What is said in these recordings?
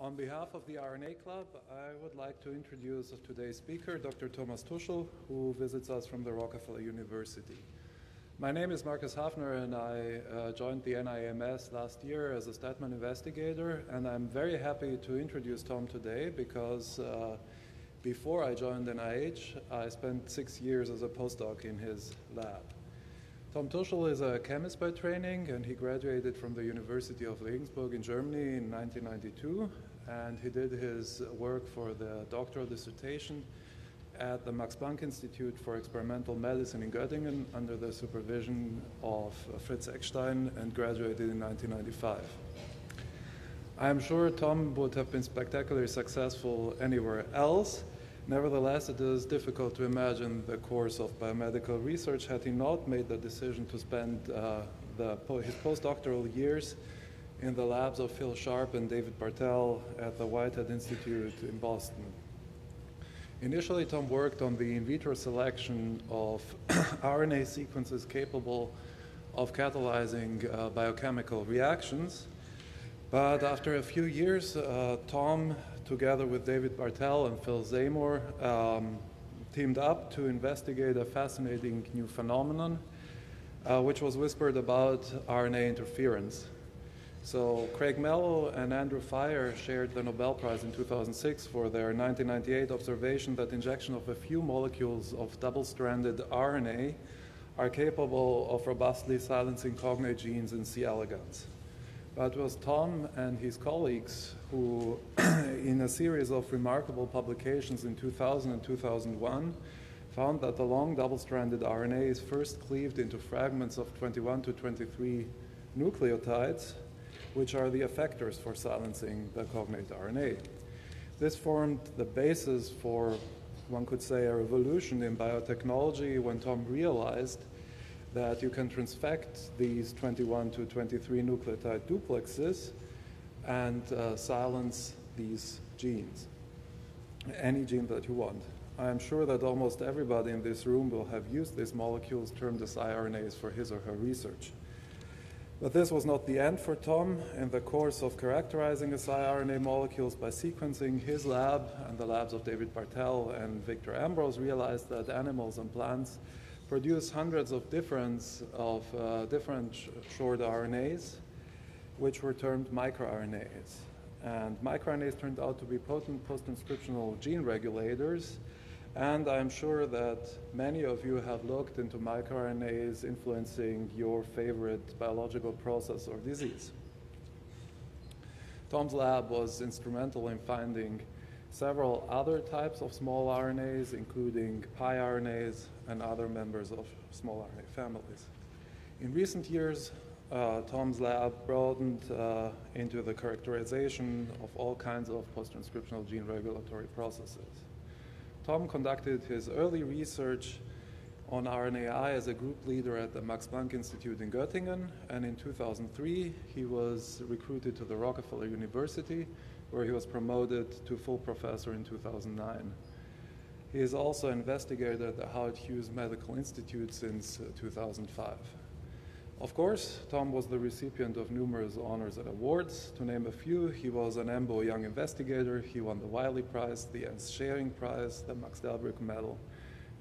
On behalf of the RNA Club, I would like to introduce today's speaker, Dr. Thomas Tuschl, who visits us from the Rockefeller University. My name is Markus Hafner, and I joined the NIMS last year as a Statman investigator, and I'm very happy to introduce Tom today because before I joined NIH, I spent 6 years as a postdoc in his lab. Tom Tuschl is a chemist by training, and he graduated from the University of Regensburg in Germany in 1992, and he did his work for the doctoral dissertation at the Max Planck Institute for Experimental Medicine in Göttingen under the supervision of Fritz Eckstein, and graduated in 1995. I am sure Tom would have been spectacularly successful anywhere else. Nevertheless, it is difficult to imagine the course of biomedical research had he not made the decision to spend his postdoctoral years in the labs of Phil Sharp and David Bartel at the Whitehead Institute in Boston. Initially, Tom worked on the in vitro selection of RNA sequences capable of catalyzing biochemical reactions. But after a few years, Tom, together with David Bartel and Phil Zamor, teamed up to investigate a fascinating new phenomenon, which was whispered about RNA interference. So Craig Mello and Andrew Fire shared the Nobel Prize in 2006 for their 1998 observation that injection of a few molecules of double-stranded RNA are capable of robustly silencing cognate genes in C. elegans. But it was Tom and his colleagues who, in a series of remarkable publications in 2000 and 2001, found that the long double-stranded RNA is first cleaved into fragments of 21 to 23 nucleotides, which are the effectors for silencing the cognate RNA. This formed the basis for, one could say, a revolution in biotechnology when Tom realized that you can transfect these 21 to 23 nucleotide duplexes and silence these genes, any gene that you want. I am sure that almost everybody in this room will have used these molecules termed as siRNAs for his or her research. But this was not the end for Tom. In the course of characterizing the siRNA molecules by sequencing, his lab and the labs of David Bartel and Victor Ambrose realized that animals and plants produce hundreds of different short RNAs, which were termed microRNAs. And microRNAs turned out to be potent post-transcriptional gene regulators, and I'm sure that many of you have looked into microRNAs influencing your favorite biological process or disease. Tom's lab was instrumental in finding several other types of small RNAs, including piRNAs and other members of small RNA families. In recent years, Tom's lab broadened into the characterization of all kinds of post-transcriptional gene regulatory processes. Tom conducted his early research on RNAi as a group leader at the Max Planck Institute in Göttingen, and in 2003, he was recruited to the Rockefeller University, where he was promoted to full professor in 2009. He is also investigator at the Howard Hughes Medical Institute since 2005. Of course, Tom was the recipient of numerous honors and awards. To name a few, he was an EMBO Young Investigator, he won the Wiley Prize, the Ernst Schering Prize, the Max Delbrück Medal.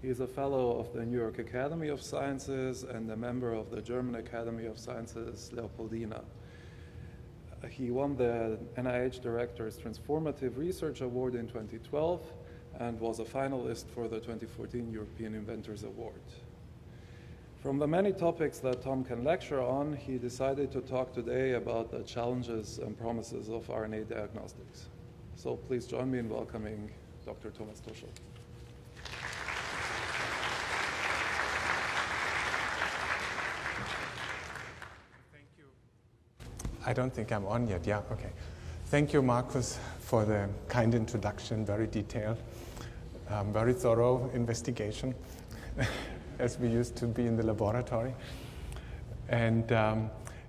He is a fellow of the New York Academy of Sciences and a member of the German Academy of Sciences Leopoldina. He won the NIH Director's Transformative Research Award in 2012 and was a finalist for the 2014 European Inventors Award. From the many topics that Tom can lecture on, he decided to talk today about the challenges and promises of RNA diagnostics. So please join me in welcoming Dr. Thomas Tuschl. I don't think I'm on yet. Yeah, okay. Thank you, Markus, for the kind introduction, very detailed, very thorough investigation, as we used to be in the laboratory. And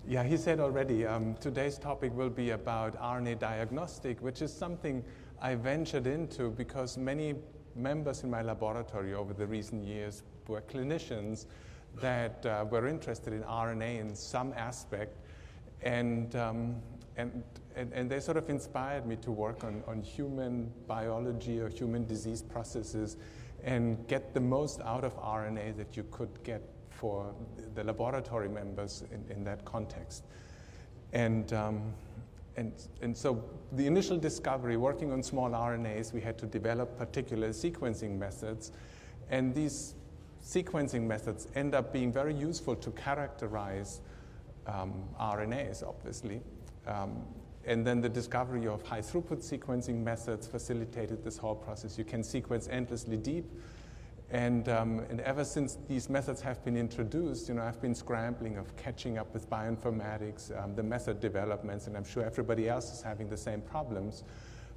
yeah, he said already, today's topic will be about RNA diagnostic, which is something I ventured into because many members in my laboratory over the recent years were clinicians that were interested in RNA in some aspect. And and they sort of inspired me to work on human biology or human disease processes and get the most out of RNA that you could get for the laboratory members in that context. And so the initial discovery, working on small RNAs, we had to develop particular sequencing methods. And these sequencing methods end up being very useful to characterize RNAs, obviously. And then the discovery of high throughput sequencing methods facilitated this whole process. You can sequence endlessly deep. And ever since these methods have been introduced, I've been scrambling of catching up with bioinformatics, the method developments, and I'm sure everybody else is having the same problems.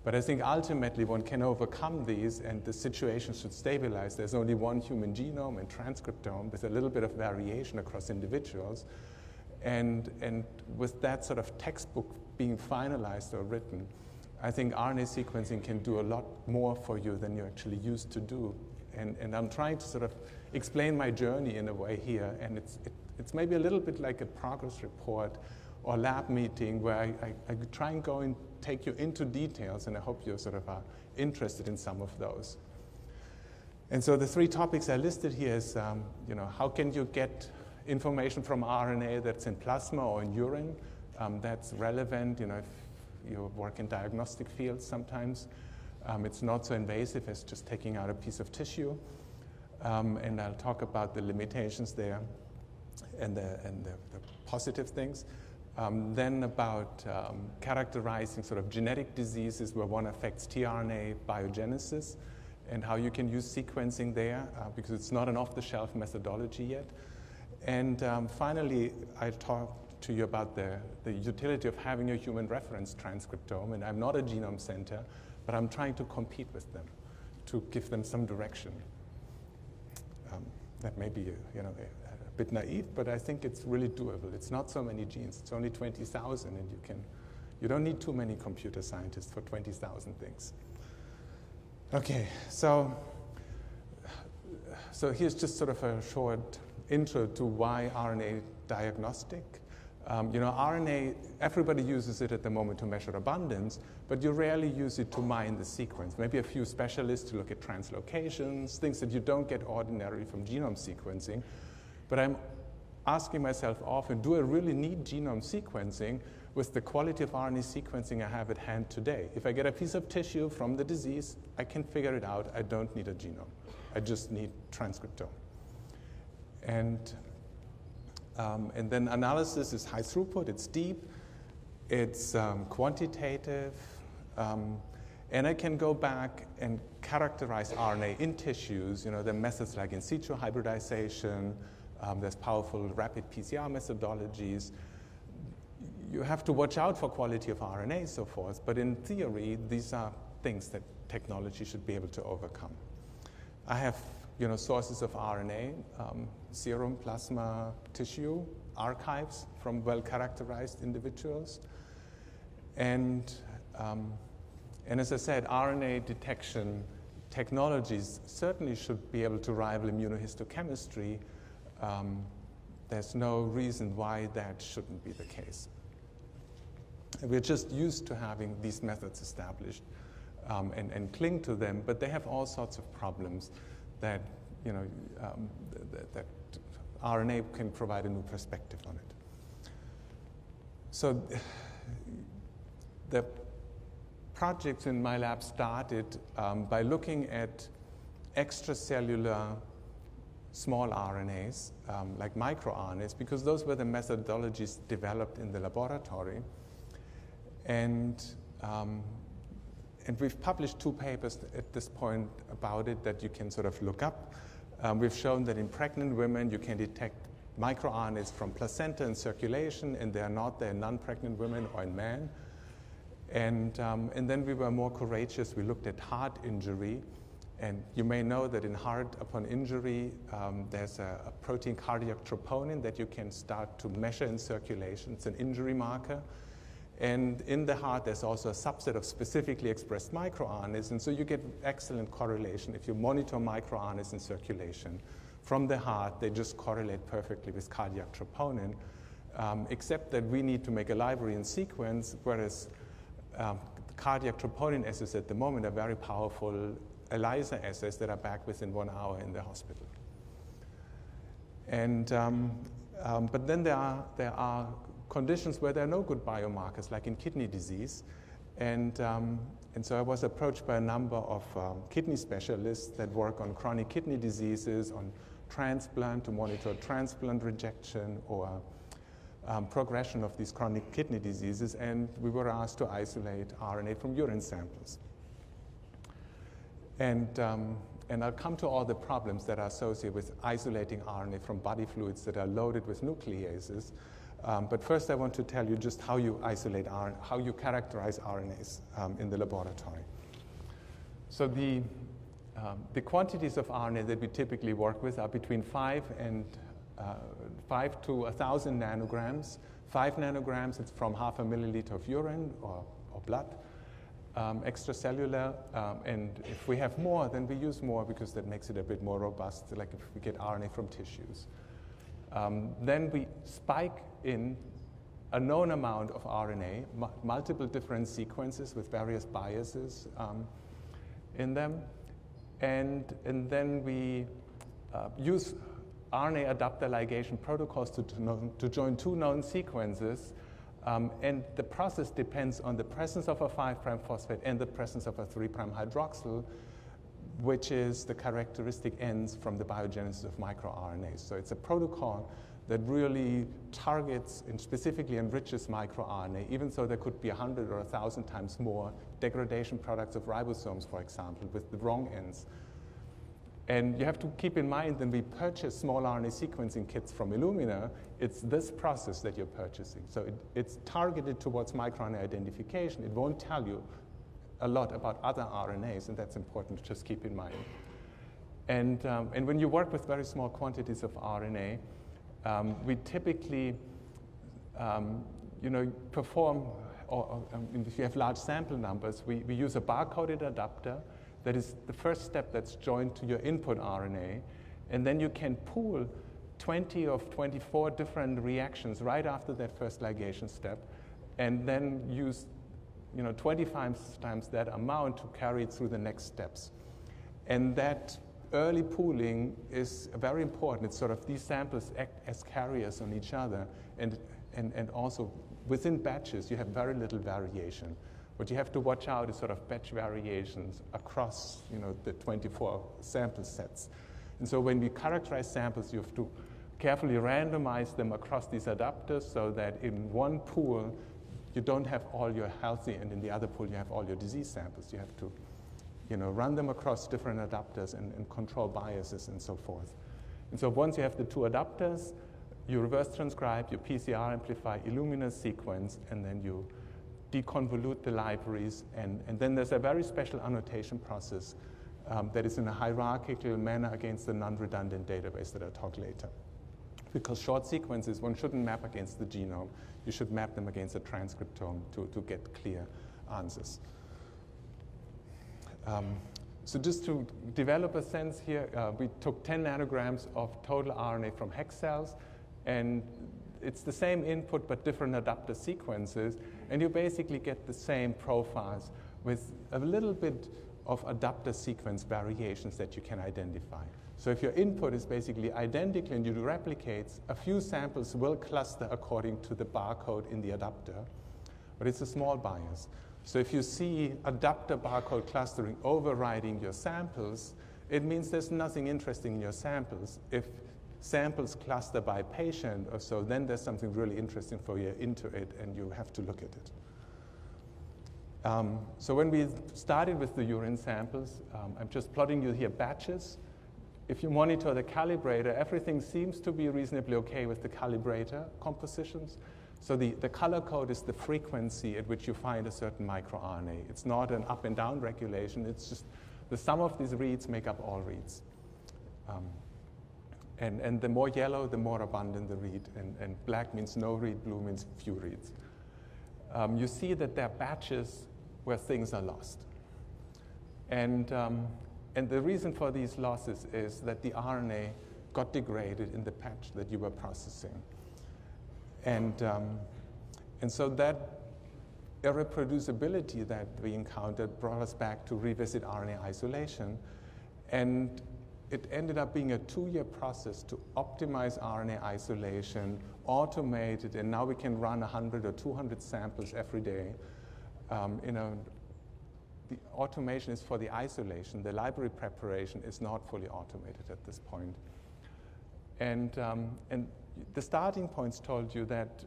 But I think ultimately one can overcome these and the situation should stabilize. There's only one human genome and transcriptome with a little bit of variation across individuals. And with that sort of textbook being finalized or written, I think RNA sequencing can do a lot more for you than you actually used to do. And I'm trying to sort of explain my journey in a way here, and it's maybe a little bit like a progress report or lab meeting where I try and go and take you into details, and I hope you sort of are interested in some of those. And so the three topics I listed here is, how can you get information from RNA that's in plasma or in urine that's relevant, if you work in diagnostic fields sometimes. It's not so invasive as just taking out a piece of tissue. And I'll talk about the limitations there and the positive things. Then about characterizing sort of genetic diseases where one affects tRNA biogenesis and how you can use sequencing there because it's not an off-the-shelf methodology yet. And finally, I'll talk to you about the utility of having a human reference transcriptome. And I'm not a genome center, but I'm trying to compete with them to give them some direction. That may be a bit naive, but I think it's really doable. It's not so many genes. It's only 20,000, and you don't need too many computer scientists for 20,000 things. Okay, so here's just sort of a short intro to why RNA diagnostic. RNA, everybody uses it at the moment to measure abundance, but you rarely use it to mine the sequence. Maybe a few specialists to look at translocations, things that you don't get ordinarily from genome sequencing. But I'm asking myself often, do I really need genome sequencing with the quality of RNA sequencing I have at hand today? If I get a piece of tissue from the disease, I can figure it out. I don't need a genome. I just need transcriptome. And then analysis is high throughput, it's deep, it's quantitative, and I can go back and characterize RNA in tissues. There are methods like in situ hybridization, there's powerful rapid PCR methodologies. You have to watch out for quality of RNA and so forth, but in theory, these are things that technology should be able to overcome. I have sources of RNA, serum, plasma, tissue, archives from well-characterized individuals. And as I said, RNA detection technologies certainly should be able to rival immunohistochemistry. There's no reason why that shouldn't be the case. We're just used to having these methods established and cling to them, but they have all sorts of problems that that RNA can provide a new perspective on it. So the project in my lab started by looking at extracellular small RNAs, like microRNAs, because those were the methodologies developed in the laboratory. And we've published 2 papers at this point about it that you can sort of look up. We've shown that in pregnant women, you can detect microRNAs from placenta in circulation, and they are not there in non-pregnant women or in men. And then we were more courageous. We looked at heart injury. And you may know that in heart, upon injury, there's a protein cardiac troponin that you can start to measure in circulation. It's an injury marker. And in the heart, there's also a subset of specifically expressed microRNAs, and so you get excellent correlation. If you monitor microRNAs in circulation from the heart, they just correlate perfectly with cardiac troponin. except that we need to make a library and sequence, whereas cardiac troponin assays at the moment are very powerful ELISA assays that are back within 1 hour in the hospital. And, but then there are conditions where there are no good biomarkers, like in kidney disease. And so I was approached by a number of kidney specialists that work on chronic kidney diseases, on transplant, to monitor transplant rejection or progression of these chronic kidney diseases. And we were asked to isolate RNA from urine samples. And I'll come to all the problems that are associated with isolating RNA from body fluids that are loaded with nucleases. But first I want to tell you just how you isolate RNA, how you characterize RNAs in the laboratory. So the quantities of RNA that we typically work with are between 5 to 1,000 nanograms. 5 nanograms, it's from half a milliliter of urine or blood. Extracellular, and if we have more, then we use more because that makes it a bit more robust, like if we get RNA from tissues. Then we spike in a known amount of RNA, multiple different sequences with various biases in them, and then we use RNA adapter ligation protocols to join 2 known sequences. And the process depends on the presence of a 5' phosphate and the presence of a 3' hydroxyl, which is the characteristic ends from the biogenesis of microRNAs. So it's a protocol that really targets and specifically enriches microRNA, even though there could be 100 or 1,000 times more degradation products of ribosomes, for example, with the wrong ends. And you have to keep in mind when we purchase small RNA sequencing kits from Illumina, it's this process that you're purchasing. So it's targeted towards microRNA identification. It won't tell you a lot about other RNAs, and that's important to just keep in mind. And when you work with very small quantities of RNA, we typically perform, or if you have large sample numbers, we use a bar-coded adapter. That is the first step that's joined to your input RNA. And then you can pool 20 of 24 different reactions right after that first ligation step, and then use 25 times that amount to carry it through the next steps. And that early pooling is very important. It's sort of these samples act as carriers on each other. And also within batches, you have very little variation. What you have to watch out is sort of batch variations across the 24 sample sets. And so when we characterize samples, you have to carefully randomize them across these adapters so that in one pool, you don't have all your healthy, and in the other pool, you have all your disease samples. You have to run them across different adapters and control biases and so forth. And so once you have the 2 adapters, you reverse transcribe, you PCR amplify Illumina sequence, and then you deconvolute the libraries, and then there's a very special annotation process that is in a hierarchical manner against the non-redundant database that I'll talk later. Because short sequences, one shouldn't map against the genome. You should map them against the transcriptome to get clear answers. So just to develop a sense here, we took 10 nanograms of total RNA from hex cells, and it's the same input but different adapter sequences, and you basically get the same profiles with a little bit of adapter sequence variations that you can identify. So if your input is basically identical and you do replicates, a few samples will cluster according to the barcode in the adapter, but it's a small bias. So if you see adapter barcode clustering overriding your samples, it means there's nothing interesting in your samples. If samples cluster by patient or so, then there's something really interesting for you into it, and you have to look at it. So when we started with the urine samples, I'm just plotting you here batches. If you monitor the calibrator, everything seems to be reasonably okay with the calibrator compositions. So the color code is the frequency at which you find a certain microRNA. It's not an up and down regulation. It's just the sum of these reads make up all reads. And the more yellow, the more abundant the read. And black means no read, blue means few reads. You see that there are batches where things are lost. And the reason for these losses is that the RNA got degraded in the patch that you were processing. And so that irreproducibility that we encountered brought us back to revisit RNA isolation. And it ended up being a 2-year process to optimize RNA isolation, automate it, and now we can run 100 or 200 samples every day. The automation is for the isolation. The library preparation is not fully automated at this point. And the starting points told you that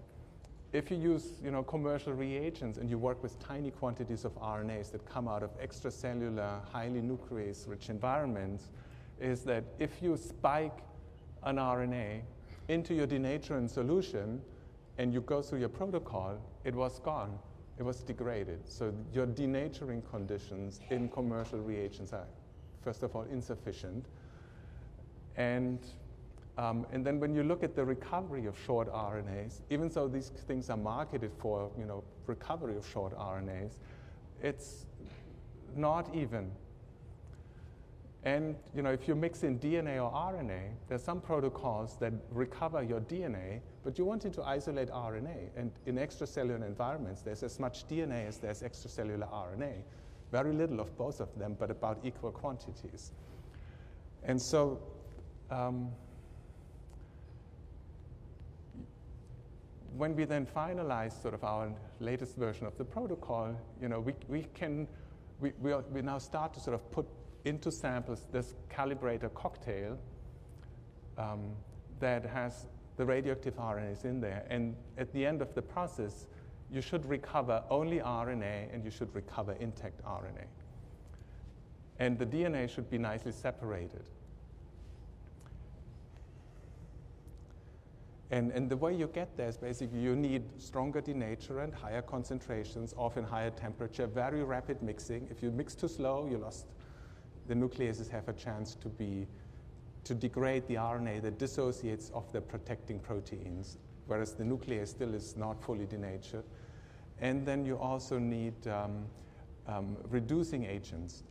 if you use commercial reagents and you work with tiny quantities of RNAs that come out of extracellular, highly nuclease-rich environments, is that if you spike an RNA into your denaturing solution and you go through your protocol, it was gone. It was degraded. So your denaturing conditions in commercial reagents are, first of all, insufficient. And then when you look at the recovery of short RNAs, even though these things are marketed for recovery of short RNAs, it's not even. And if you mix in DNA or RNA, there's some protocols that recover your DNA, but you wanted to isolate RNA. And in extracellular environments, there's as much DNA as there's extracellular RNA. Very little of both of them, but about equal quantities. And so when we then finalize sort of our latest version of the protocol, we now start to sort of put into samples this calibrator cocktail that has the radioactive RNAs in there. And at the end of the process, you should recover only RNA and you should recover intact RNA. And the DNA should be nicely separated. And the way you get there is basically you need stronger denaturant, higher concentrations, often higher temperature, very rapid mixing. If you mix too slow, you lost. The nucleases have a chance to degrade the RNA that dissociates of the protecting proteins, whereas the nuclease still is not fully denatured. And then you also need reducing agents.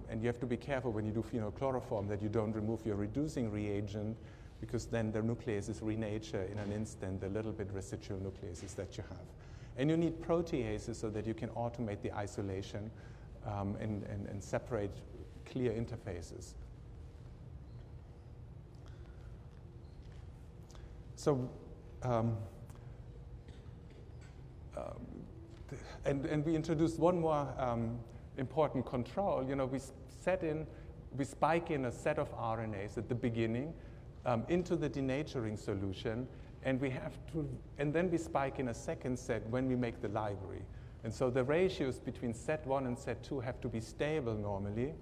And you have to be careful when you do phenochloroform that you don't remove your reducing reagent, because then the nucleases renature in an instant the little bit residual nucleases that you have. And you need proteases so that you can automate the isolation and separate clear interfaces. So, and we introduced one more important control. We spike in a set of RNAs at the beginning into the denaturing solution, and then we spike in a second set when we make the library. And so the ratios between set 1 and set 2 have to be stable normally,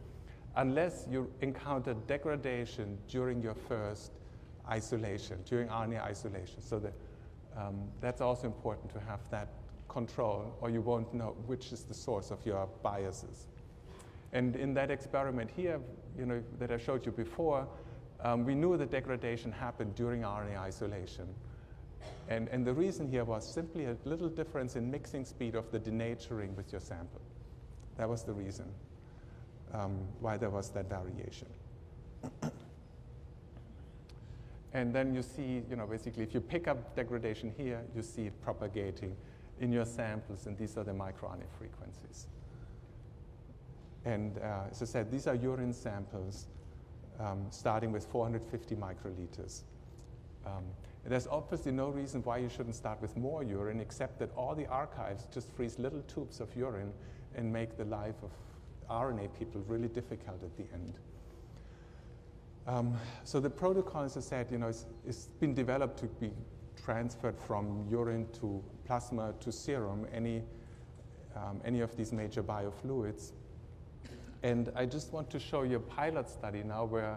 unless you encounter degradation during your first isolation, during RNA isolation. So that's also important to have that control, or you won't know which is the source of your biases. And in that experiment here, that I showed you before, we knew the degradation happened during RNA isolation. And the reason here was simply a little difference in mixing speed of the denaturing with your sample. That was the reason why there was that variation. And then you see, basically, if you pick up degradation here, you see it propagating in your samples, and these are the microRNA frequencies. And as I said, these are urine samples starting with 450 microliters. There's obviously no reason why you shouldn't start with more urine, except that all the archives just freeze little tubes of urine and make the life of RNA people really difficult at the end. So the protocol, as I said, it's been developed to be transferred from urine to plasma to serum, any of these major biofluids. And I just want to show you a pilot study now where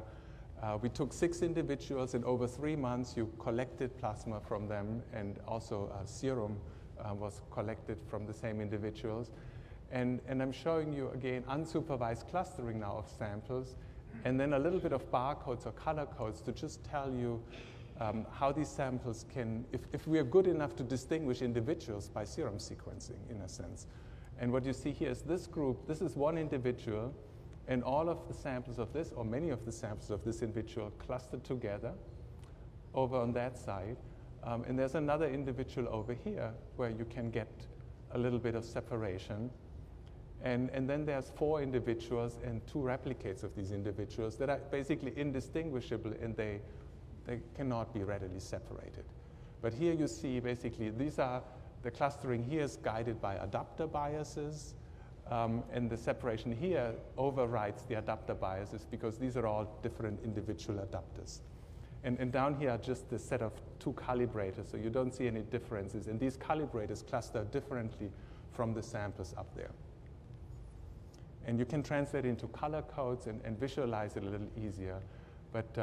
we took 6 individuals, and over 3 months you collected plasma from them, and also serum was collected from the same individuals. And I'm showing you, again, unsupervised clustering now of samples, and then a little bit of barcodes or color codes to just tell you how these samples can, if we are good enough to distinguish individuals by serum sequencing, in a sense. And what you see here is this group. This is one individual, and all of the samples of this, or many of the samples of this individual, clustered together over on that side. And there's another individual over here where you can get a little bit of separation. And then there's 4 individuals and 2 replicates of these individuals that are basically indistinguishable, and they cannot be readily separated. But here you see basically the clustering here is guided by adapter biases, and the separation here overrides the adapter biases because these are all different individual adapters. And down here are just the set of 2 calibrators, so you don't see any differences. And these calibrators cluster differently from the samples up there. And you can translate into color codes and visualize it a little easier. But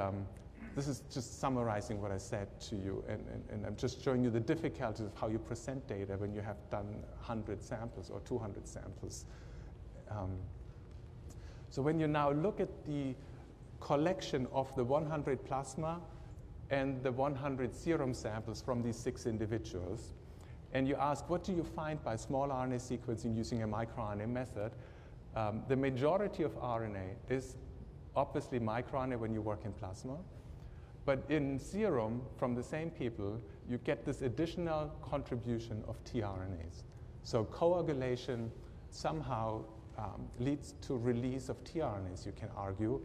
this is just summarizing what I said to you. And I'm just showing you the difficulties of how you present data when you have done 100 samples or 200 samples. So when you now look at the collection of the 100 plasma and the 100 serum samples from these 6 individuals, and you ask, what do you find by small RNA sequencing using a microRNA method? The majority of RNA is obviously microRNA when you work in plasma, but in serum from the same people, you get this additional contribution of tRNAs. So coagulation somehow leads to release of tRNAs, you can argue,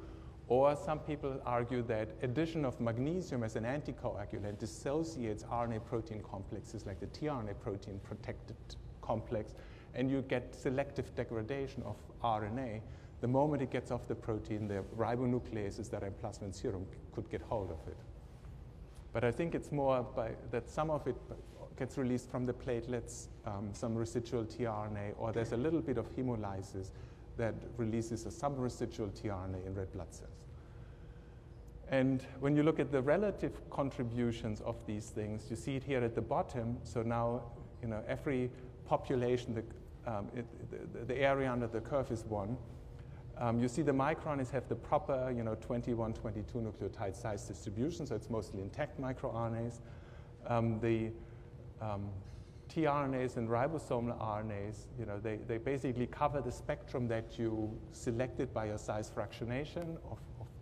or some people argue that addition of magnesium as an anticoagulant dissociates RNA protein complexes like the tRNA protein protected complex, and you get selective degradation of RNA. The moment it gets off the protein, the ribonucleases that are in plasma and serum could get hold of it. But I think it's more that some of it gets released from the platelets, some residual tRNA, or there's a little bit of hemolysis that releases some residual tRNA in red blood cells. And when you look at the relative contributions of these things, you see it here at the bottom. So now, every population, the area under the curve is 1. You see the microRNAs have the proper, 21, 22 nucleotide size distribution, so it's mostly intact microRNAs. The tRNAs and ribosomal RNAs, they basically cover the spectrum that you selected by your size fractionation of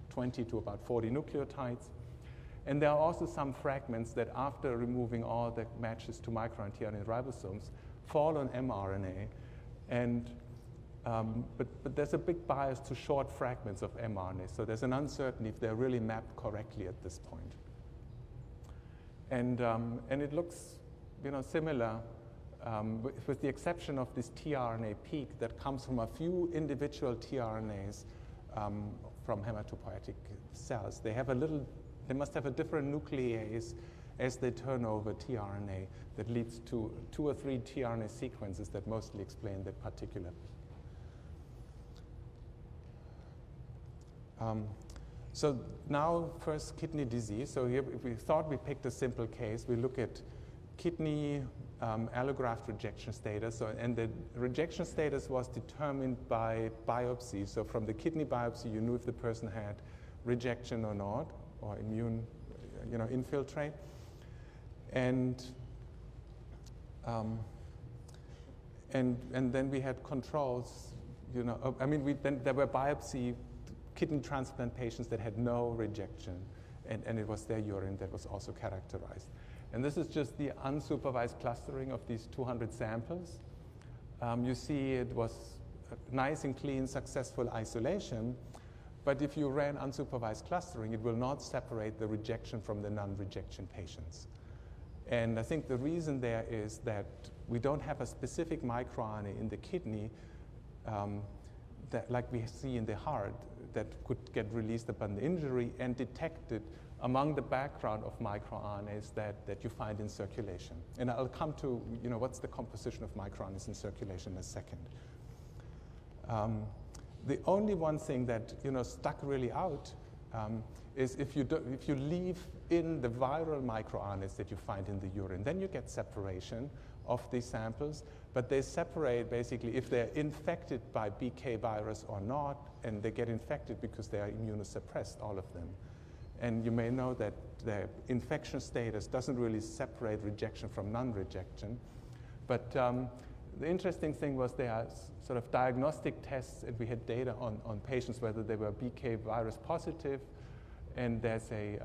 20 to about 40 nucleotides. And there are also some fragments that after removing all the matches to microRNA, tRNA, and ribosomes fall on mRNA. And but there's a big bias to short fragments of mRNA, so there's an uncertainty if they're really mapped correctly at this point. And it looks, similar, with the exception of this tRNA peak that comes from a few individual tRNAs from hematopoietic cells. They must have a different nuclease as they turn over tRNA that leads to 2 or 3 tRNA sequences that mostly explain that particular. So now first kidney disease. So here we thought we picked a simple case. We look at kidney allograft rejection status. And the rejection status was determined by biopsy. So from the kidney biopsy, you knew if the person had rejection or not, or immune infiltrate. And then we had controls. Then there were biopsy kidney transplant patients that had no rejection, and it was their urine that was also characterized. And this is just the unsupervised clustering of these 200 samples. You see it was a nice and clean, successful isolation, but if you ran unsupervised clustering, it will not separate the rejection from the non-rejection patients. And I think the reason there is that we don't have a specific microRNA in the kidney that, like we see in the heart, that could get released upon the injury and detected among the background of microRNAs that you find in circulation. And I'll come to what's the composition of microRNAs in circulation in a second. The only one thing that stuck really out is if you leave in the viral microRNAs that you find in the urine, then you get separation of these samples, but they separate basically if they're infected by BK virus or not, and they get infected because they are immunosuppressed, all of them. And you may know that the infection status doesn't really separate rejection from non-rejection, but the interesting thing was there are sort of diagnostic tests, and we had data on patients whether they were BK virus positive And there's a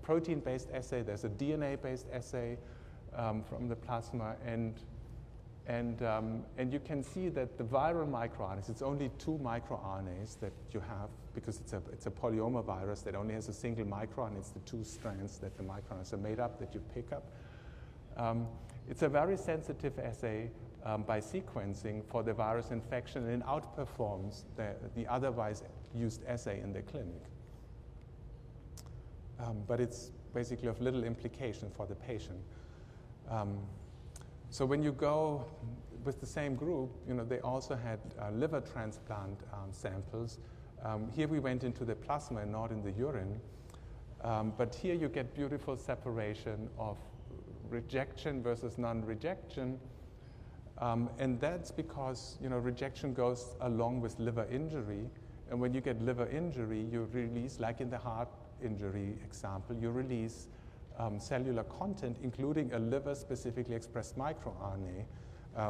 protein-based assay, there's a DNA-based assay from the plasma, and you can see that the viral microRNAs, it's only 2 microRNAs that you have, because it's a polyoma virus that only has a single microRNA. It's the 2 strands that the microRNAs are made up that you pick up. It's a very sensitive assay by sequencing for the virus infection, and it outperforms the otherwise used assay in the clinic. But it's basically of little implication for the patient. So when you go with the same group, they also had liver transplant samples. Here we went into the plasma and not in the urine. But here you get beautiful separation of rejection versus non-rejection. And that's because rejection goes along with liver injury. And when you get liver injury, you release, like in the heart injury example, you release cellular content, including a liver-specifically expressed microRNA,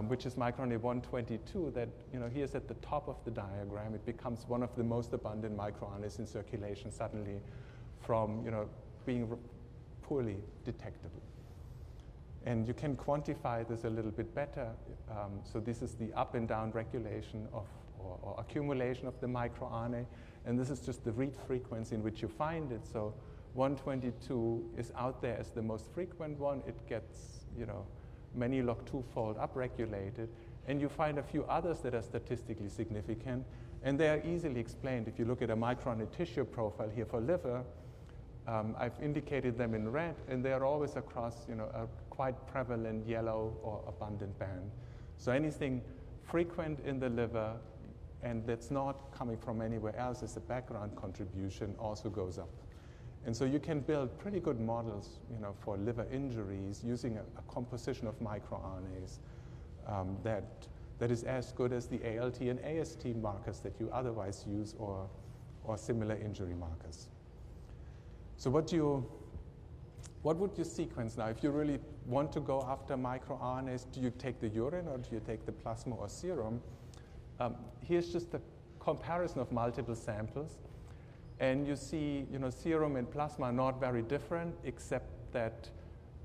which is microRNA 122 that, here's at the top of the diagram. It becomes one of the most abundant microRNAs in circulation suddenly from, being poorly detectable. And you can quantify this a little bit better. So this is the up and down regulation of or accumulation of the microRNA. And this is just the read frequency in which you find it. So 122 is out there as the most frequent one. It gets, many log 2-fold upregulated. And you find a few others that are statistically significant. And they are easily explained. If you look at a microRNA tissue profile here for liver, I've indicated them in red, and they are always across, a quite prevalent yellow or abundant band. So anything frequent in the liver and that's not coming from anywhere else as a background contribution also goes up. And so you can build pretty good models, for liver injuries using a composition of microRNAs that is as good as the ALT and AST markers that you otherwise use or similar injury markers. So what would you sequence now? If you really want to go after microRNAs, do you take the urine or do you take the plasma or serum? Here's just a comparison of multiple samples. And you see, serum and plasma are not very different, except that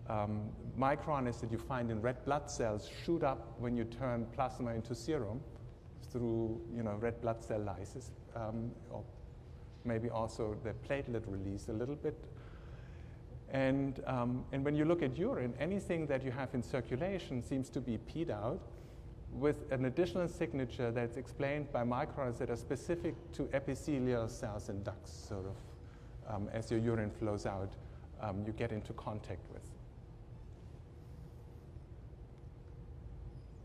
microRNAs that you find in red blood cells shoot up when you turn plasma into serum through, red blood cell lysis, or maybe also the platelet release a little bit. And when you look at urine, anything that you have in circulation seems to be peed out with an additional signature that's explained by microRNAs that are specific to epithelial cells and ducts, sort of, as your urine flows out, you get into contact with.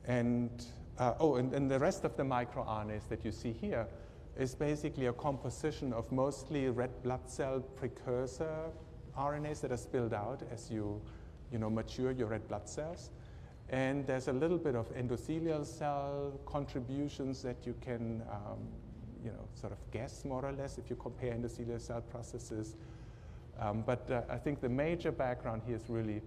And the rest of the microRNAs that you see here is basically a composition of mostly red blood cell precursor RNAs that are spilled out as you mature your red blood cells. And there's a little bit of endothelial cell contributions that you can, sort of guess more or less if you compare endothelial cell processes. But I think the major background here is really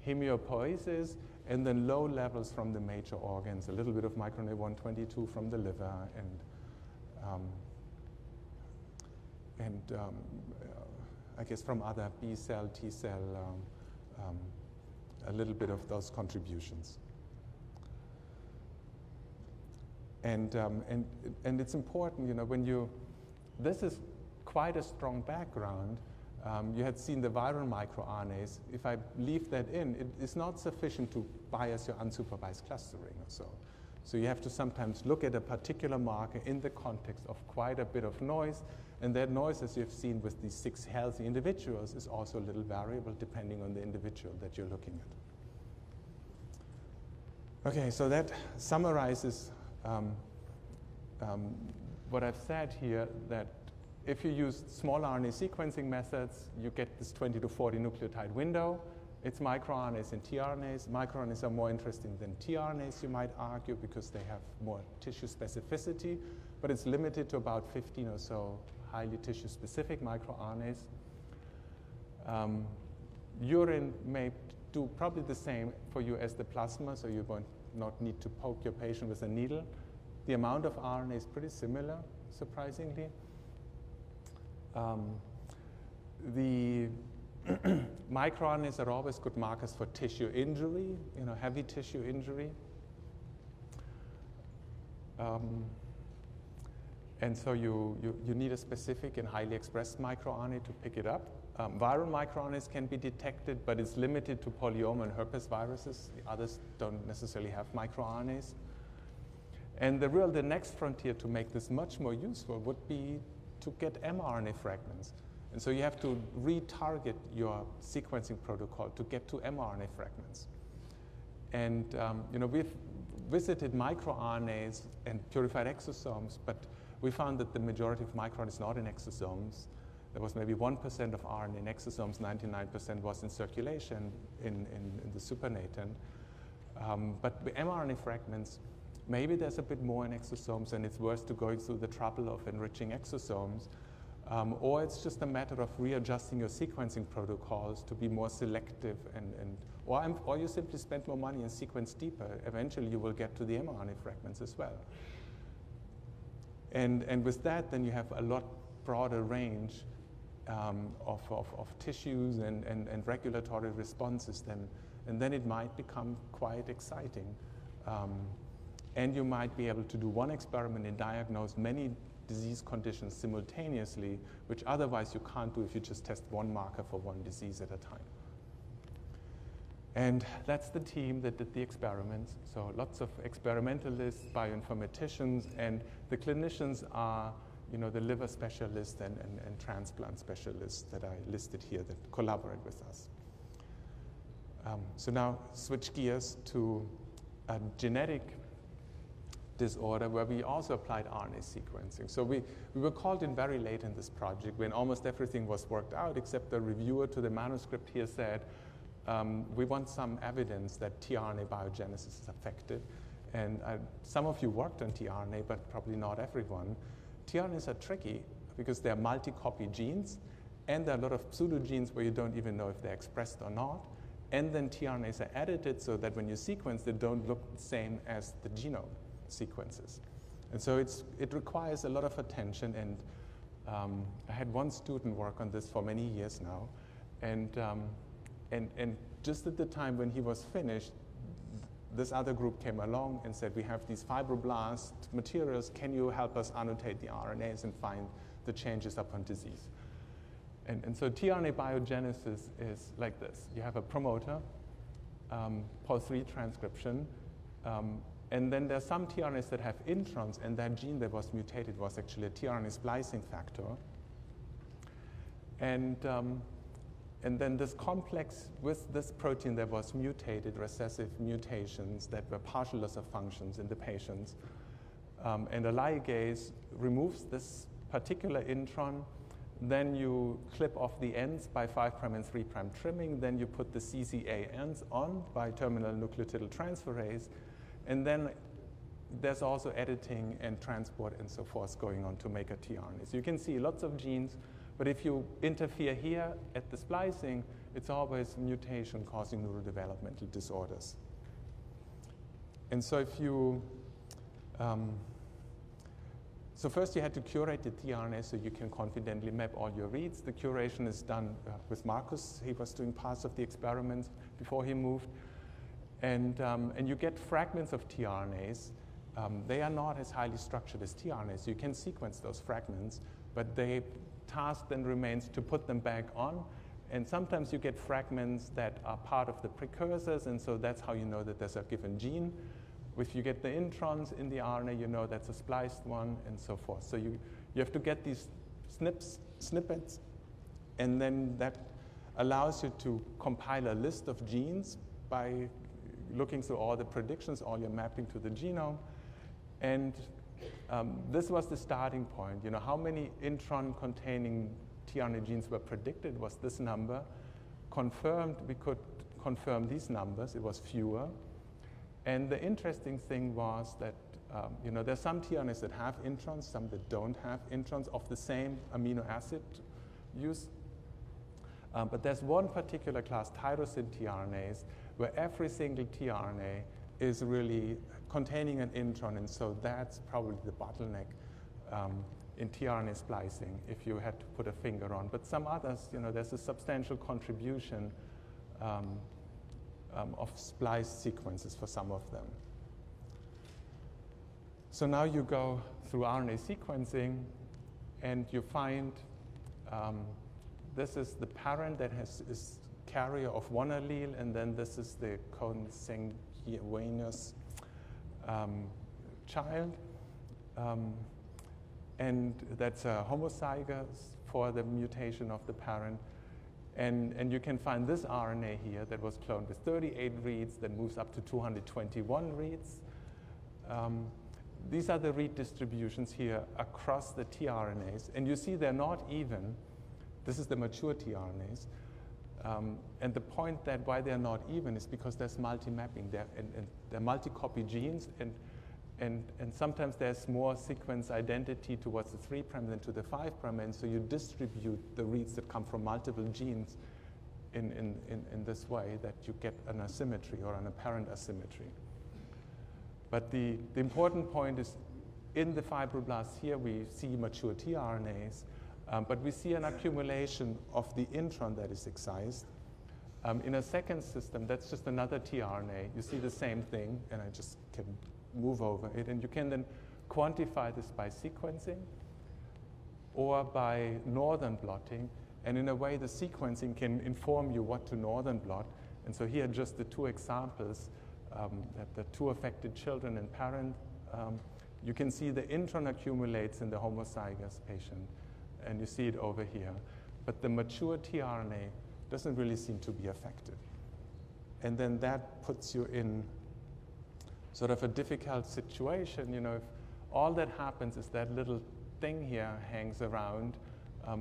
hemiopoiesis and then low levels from the major organs, a little bit of microRNA 122 from the liver, and I guess from other B cell, T cell, a little bit of those contributions. And it's important, when this is quite a strong background. You had seen the viral microRNAs. If I leave that in, it is not sufficient to bias your unsupervised clustering or so. So you have to sometimes look at a particular marker in the context of quite a bit of noise. And that noise, as you've seen with these 6 healthy individuals, is also a little variable depending on the individual that you're looking at. Okay, so that summarizes what I've said here, that if you use small RNA sequencing methods, you get this 20 to 40 nucleotide window. It's microRNAs and tRNAs. MicroRNAs are more interesting than tRNAs, you might argue, because they have more tissue specificity, but it's limited to about 15 or so highly tissue-specific microRNAs. Urine may do probably the same for you as the plasma, so you won't not need to poke your patient with a needle. The amount of RNA is pretty similar, surprisingly. the microRNAs are always good markers for tissue injury, heavy tissue injury. And so you need a specific and highly expressed microRNA to pick it up. Viral microRNAs can be detected, but it's limited to polyoma and herpes viruses. The others don't necessarily have microRNAs. And the next frontier to make this much more useful would be to get mRNA fragments. And so you have to retarget your sequencing protocol to get to mRNA fragments. And we've visited microRNAs and purified exosomes, but we found that the majority of microRNA is not in exosomes. There was maybe 1% of RNA in exosomes, 99% was in circulation in the supernatant. But the mRNA fragments, maybe there's a bit more in exosomes and it's worth to going through the trouble of enriching exosomes. Or it's just a matter of readjusting your sequencing protocols to be more selective, or you simply spend more money and sequence deeper. Eventually you will get to the mRNA fragments as well. And with that, then you have a lot broader range of tissues and regulatory responses and then it might become quite exciting. And you might be able to do one experiment and diagnose many disease conditions simultaneously, which otherwise you can't do if you just test one marker for one disease at a time. And that's the team that did the experiments. So lots of experimentalists, bioinformaticians, and the clinicians are the liver specialists and transplant specialists that I listed here that collaborate with us. So now switch gears to a genetic disorder where we also applied RNA sequencing. So we were called in very late in this project when almost everything was worked out, except the reviewer to the manuscript here said, we want some evidence that tRNA biogenesis is affected. And some of you worked on tRNA, but probably not everyone. tRNAs are tricky because they're multi-copy genes, and there are a lot of pseudogenes where you don't even know if they're expressed or not. And then tRNAs are edited so that when you sequence, they don't look the same as the genome sequences. And so it requires a lot of attention. And I had one student work on this for many years now. And just at the time when he was finished, this other group came along and said, we have these fibroblast materials. Can you help us annotate the RNAs and find the changes upon disease? And so tRNA biogenesis is like this. You have a promoter, Pol3 transcription, and then there's some tRNAs that have introns, and that gene that was mutated was actually a tRNA splicing factor. And then this complex with this protein that was mutated, recessive mutations that were partial loss of functions in the patients. And a ligase removes this particular intron. Then you clip off the ends by 5' and 3' trimming. Then you put the CCA ends on by terminal nucleotidyltransferase. And then there's also editing and transport and so forth going on to make a tRNA. So you can see lots of genes. But if you interfere here at the splicing, it's always mutation causing neurodevelopmental disorders. And so if you, so first you had to curate the tRNA so you can confidently map all your reads. The curation is done with Marcus. He was doing parts of the experiments before he moved. And you get fragments of tRNAs. They are not as highly structured as tRNAs. You can sequence those fragments, but the task then remains to put them back on. And sometimes you get fragments that are part of the precursors, and so that's how you know that there's a given gene. If you get the introns in the RNA, you know that's a spliced one, and so forth. So you have to get these snippets, and then that allows you to compile a list of genes by looking through all the predictions, all your mapping to the genome. And this was the starting point. You know, how many intron-containing tRNA genes were predicted was this number. Confirmed, we could confirm these numbers. It was fewer. And the interesting thing was that there's some tRNAs that have introns, some that don't have introns of the same amino acid use. But there's one particular class, tyrosine tRNAs, where every single tRNA is really containing an intron, and so that's probably the bottleneck. in tRNA splicing if you had to put a finger on. But some others, there's a substantial contribution of spliced sequences for some of them. So now you go through RNA sequencing and you find this is the parent that is carrier of one allele, and then this is the consanguineous child. And that's homozygous for the mutation of the parent. And you can find this RNA here that was cloned with 38 reads, that moves up to 221 reads. These are the read distributions here across the tRNAs. And you see they're not even. This is the mature tRNAs. And the point that why they're not even is because there's multi-mapping. They're multi-copy genes, and sometimes there's more sequence identity towards the 3' than to the 5', and so you distribute the reads that come from multiple genes in this way that you get an asymmetry or an apparent asymmetry. But the important point is in the fibroblasts here we see mature tRNAs, but we see an accumulation of the intron that is excised. In a second system, that's just another tRNA. You see the same thing, and I just can move over it, and you can then quantify this by sequencing or by northern blotting, and in a way the sequencing can inform you what to northern blot. And so here are just the two examples, that the two affected children and parent. You can see the intron accumulates in the homozygous patient, and you see it over here. But the mature tRNA doesn't really seem to be affected. And then that puts you in sort of a difficult situation. If all that happens is that little thing here hangs around,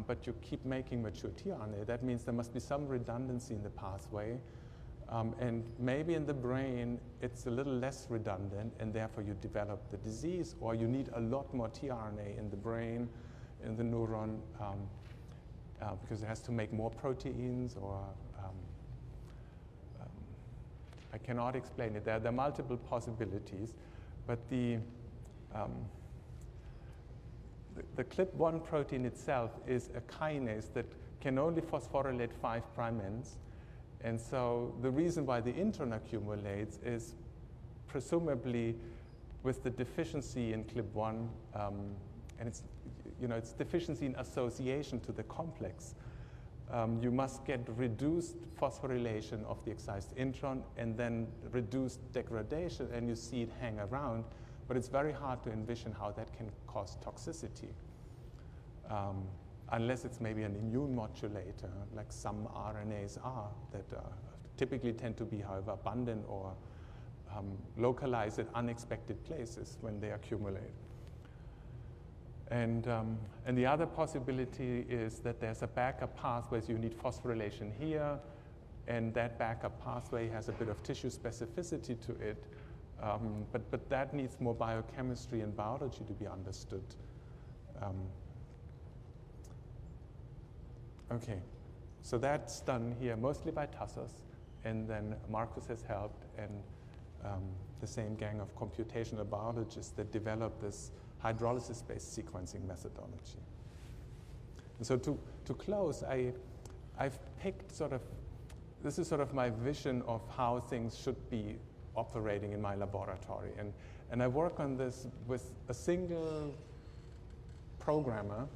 but you keep making mature tRNA, that means there must be some redundancy in the pathway. And maybe in the brain, it's a little less redundant, and therefore you develop the disease, or you need a lot more tRNA in the brain, in the neuron, because it has to make more proteins, or I cannot explain it. There are multiple possibilities, but the CLIP1 protein itself is a kinase that can only phosphorylate 5' ends. And so the reason why the intron accumulates is presumably with the deficiency in CLIP1, and it's deficiency in association to the complex. You must get reduced phosphorylation of the excised intron and then reduced degradation, and you see it hang around, but it's very hard to envision how that can cause toxicity. Unless it's maybe an immune modulator, like some RNAs are, that typically tend to be, however, abundant or localized at unexpected places when they accumulate. And the other possibility is that there's a backup pathway, so you need phosphorylation here, and that backup pathway has a bit of tissue specificity to it, but that needs more biochemistry and biology to be understood. Okay, so that's done here mostly by Tassos, and then Marcus has helped, and the same gang of computational biologists that developed this hydrolysis-based sequencing methodology. And so to close, I've picked this is sort of my vision of how things should be operating in my laboratory. And I work on this with a single programmer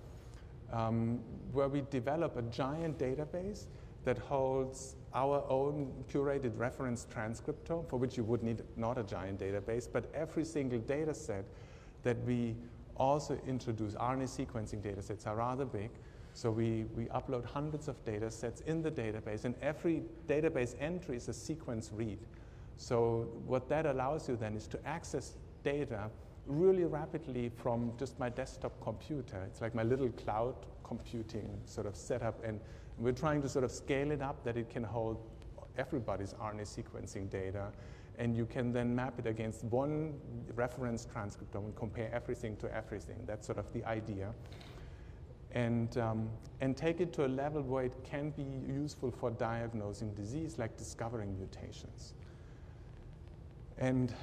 where we develop a giant database that holds our own curated reference transcriptome, for which you would need not a giant database, but every single data set that we also introduce. RNA sequencing data sets are rather big, so we upload hundreds of data sets in the database, and every database entry is a sequence read. So what that allows you then is to access data really rapidly from just my desktop computer. It's like my little cloud computing sort of setup, and we're trying to sort of scale it up that it can hold everybody's RNA sequencing data, and you can then map it against one reference transcriptome and compare everything to everything. That's sort of the idea. And take it to a level where it can be useful for diagnosing disease, like discovering mutations. And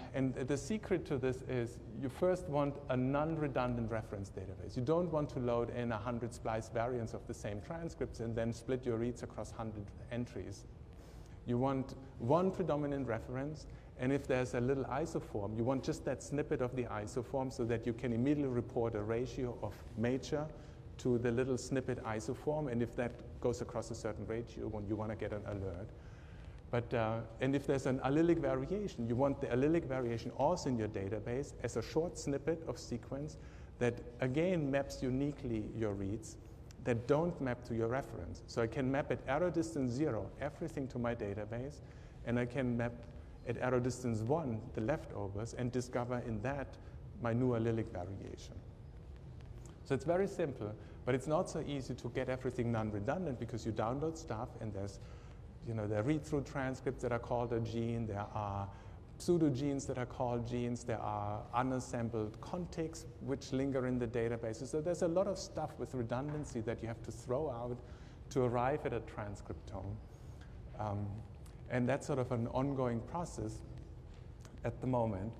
the secret to this is you first want a non-redundant reference database. You don't want to load in 100 splice variants of the same transcripts and then split your reads across 100 entries. You want one predominant reference, and if there's a little isoform, you want just that snippet of the isoform so that you can immediately report a ratio of major to the little snippet isoform, and if that goes across a certain ratio, you want to get an alert. But, and if there's an allelic variation, you want the allelic variation also in your database as a short snippet of sequence that, again, maps uniquely your reads that don't map to your reference. So I can map at error distance 0 everything to my database, and I can map at error distance 1 the leftovers and discover in that my new allelic variation. So it's very simple, but it's not so easy to get everything non-redundant because you download stuff and there's there are read-through transcripts that are called a gene, there are pseudogenes that are called genes, there are unassembled contigs which linger in the databases. So there's a lot of stuff with redundancy that you have to throw out to arrive at a transcriptome. And that's sort of an ongoing process at the moment.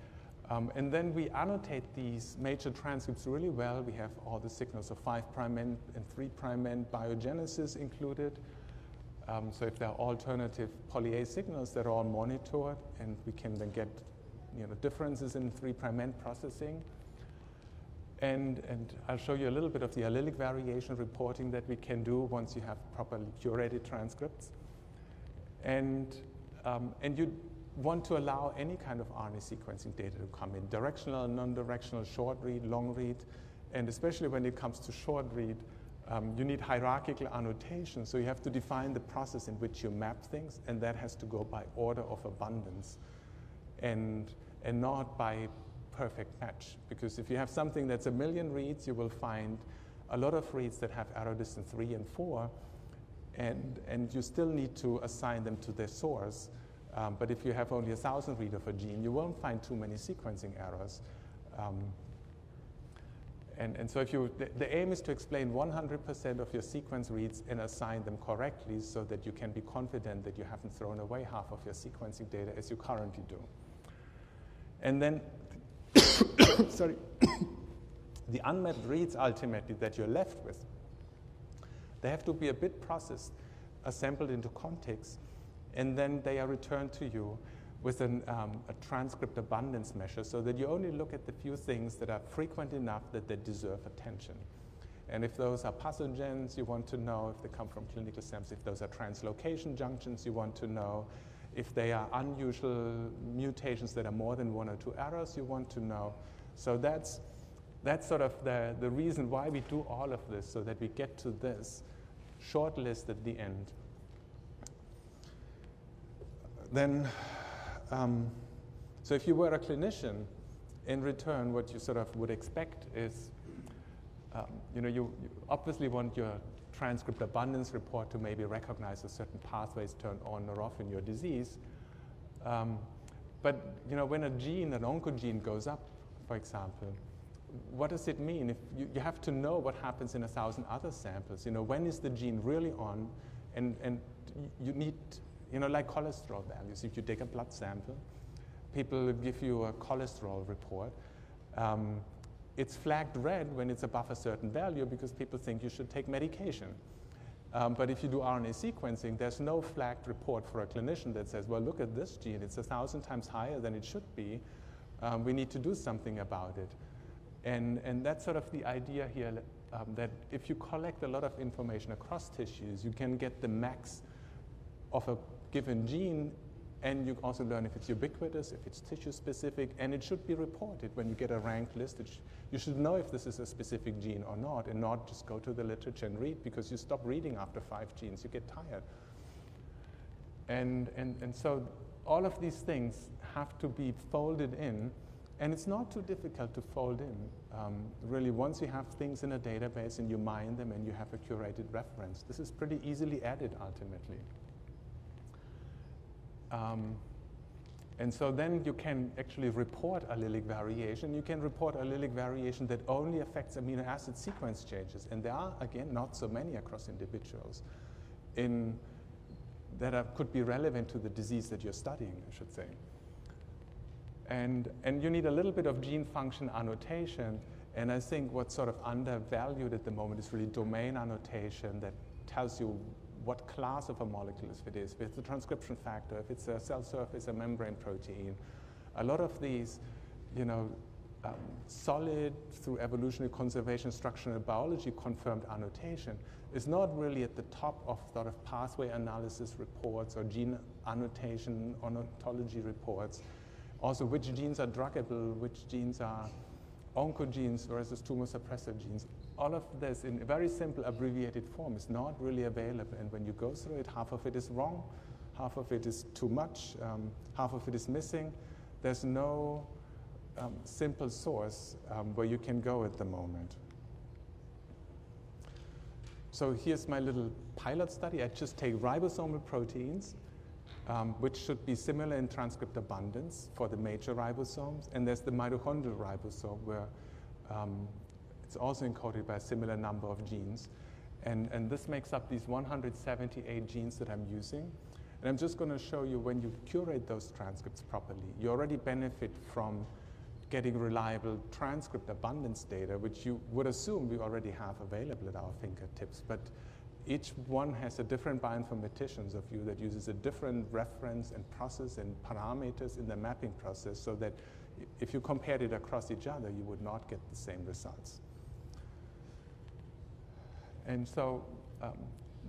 And then we annotate these major transcripts really well. We have all the signals of 5' end and 3' end biogenesis included. So if there are alternative poly-A signals that are all monitored, and we can then get differences in 3' end processing. And I'll show you a little bit of the allelic variation reporting that we can do once you have properly curated transcripts. And you want to allow any kind of RNA sequencing data to come in, directional, non-directional, short read, long read, and especially when it comes to short read, you need hierarchical annotation, so you have to define the process in which you map things, and that has to go by order of abundance and not by perfect match. Because if you have something that's 1 million reads, you will find a lot of reads that have error distance 3 and 4, and you still need to assign them to their source. But if you have only 1,000 read of a gene, you won't find too many sequencing errors. And so the aim is to explain 100% of your sequence reads and assign them correctly so that you can be confident that you haven't thrown away half of your sequencing data as you currently do. And then, sorry, the unmapped reads ultimately that you're left with, they have to be a bit processed, assembled into contigs, and then they are returned to you with a transcript abundance measure so that you only look at the few things that are frequent enough that they deserve attention. And if those are pathogens, you want to know if they come from clinical samples. If those are translocation junctions, you want to know. If they are unusual mutations that are more than 1 or 2 errors, you want to know. So that's sort of the reason why we do all of this, so that we get to this short list at the end. Then, so if you were a clinician, in return, what you sort of would expect is, you obviously want your transcript abundance report to maybe recognize a certain pathways turn on or off in your disease. But when a gene, an oncogene goes up, for example, what does it mean? If you have to know what happens in 1,000 other samples. When is the gene really on? And you need, like cholesterol values. If you take a blood sample, people give you a cholesterol report. It's flagged red when it's above a certain value because people think you should take medication. But if you do RNA sequencing, there's no flagged report for a clinician that says, well, look at this gene. It's 1,000 times higher than it should be. We need to do something about it. And that's sort of the idea here, that if you collect a lot of information across tissues, you can get the max of a given gene, and you also learn if it's ubiquitous, if it's tissue-specific, and it should be reported when you get a ranked list. You should know if this is a specific gene or not, and not just go to the literature and read, because you stop reading after 5 genes, you get tired. And so all of these things have to be folded in, and it's not too difficult to fold in. Really, once you have things in a database and you mine them and you have a curated reference, this is pretty easily added ultimately. And so then you can actually report allelic variation. You can report allelic variation that only affects amino acid sequence changes. And there are, again, not so many across individuals that could be relevant to the disease that you're studying, I should say. And you need a little bit of gene function annotation. And I think what's sort of undervalued at the moment is really domain annotation that tells you what class of a molecule it is, if it's a transcription factor, if it's a cell surface, a membrane protein. A lot of these, solid through evolutionary conservation, structural biology confirmed annotation is not really at the top of sort of pathway analysis reports or gene annotation ontology reports. Also, which genes are druggable, which genes are oncogenes versus tumor suppressor genes. All of this in a very simple abbreviated form is not really available. And when you go through it, half of it is wrong, half of it is too much, half of it is missing. There's no simple source where you can go at the moment. So here's my little pilot study. I just take ribosomal proteins, which should be similar in transcript abundance for the major ribosomes. And there's the mitochondrial ribosome, where it's also encoded by a similar number of genes. And this makes up these 178 genes that I'm using. And I'm just going to show you when you curate those transcripts properly, you already benefit from getting reliable transcript abundance data, which you would assume we already have available at our fingertips. But each one has a different bioinformaticians of you that uses a different reference and process and parameters in the mapping process, so that if you compared it across each other, you would not get the same results. And so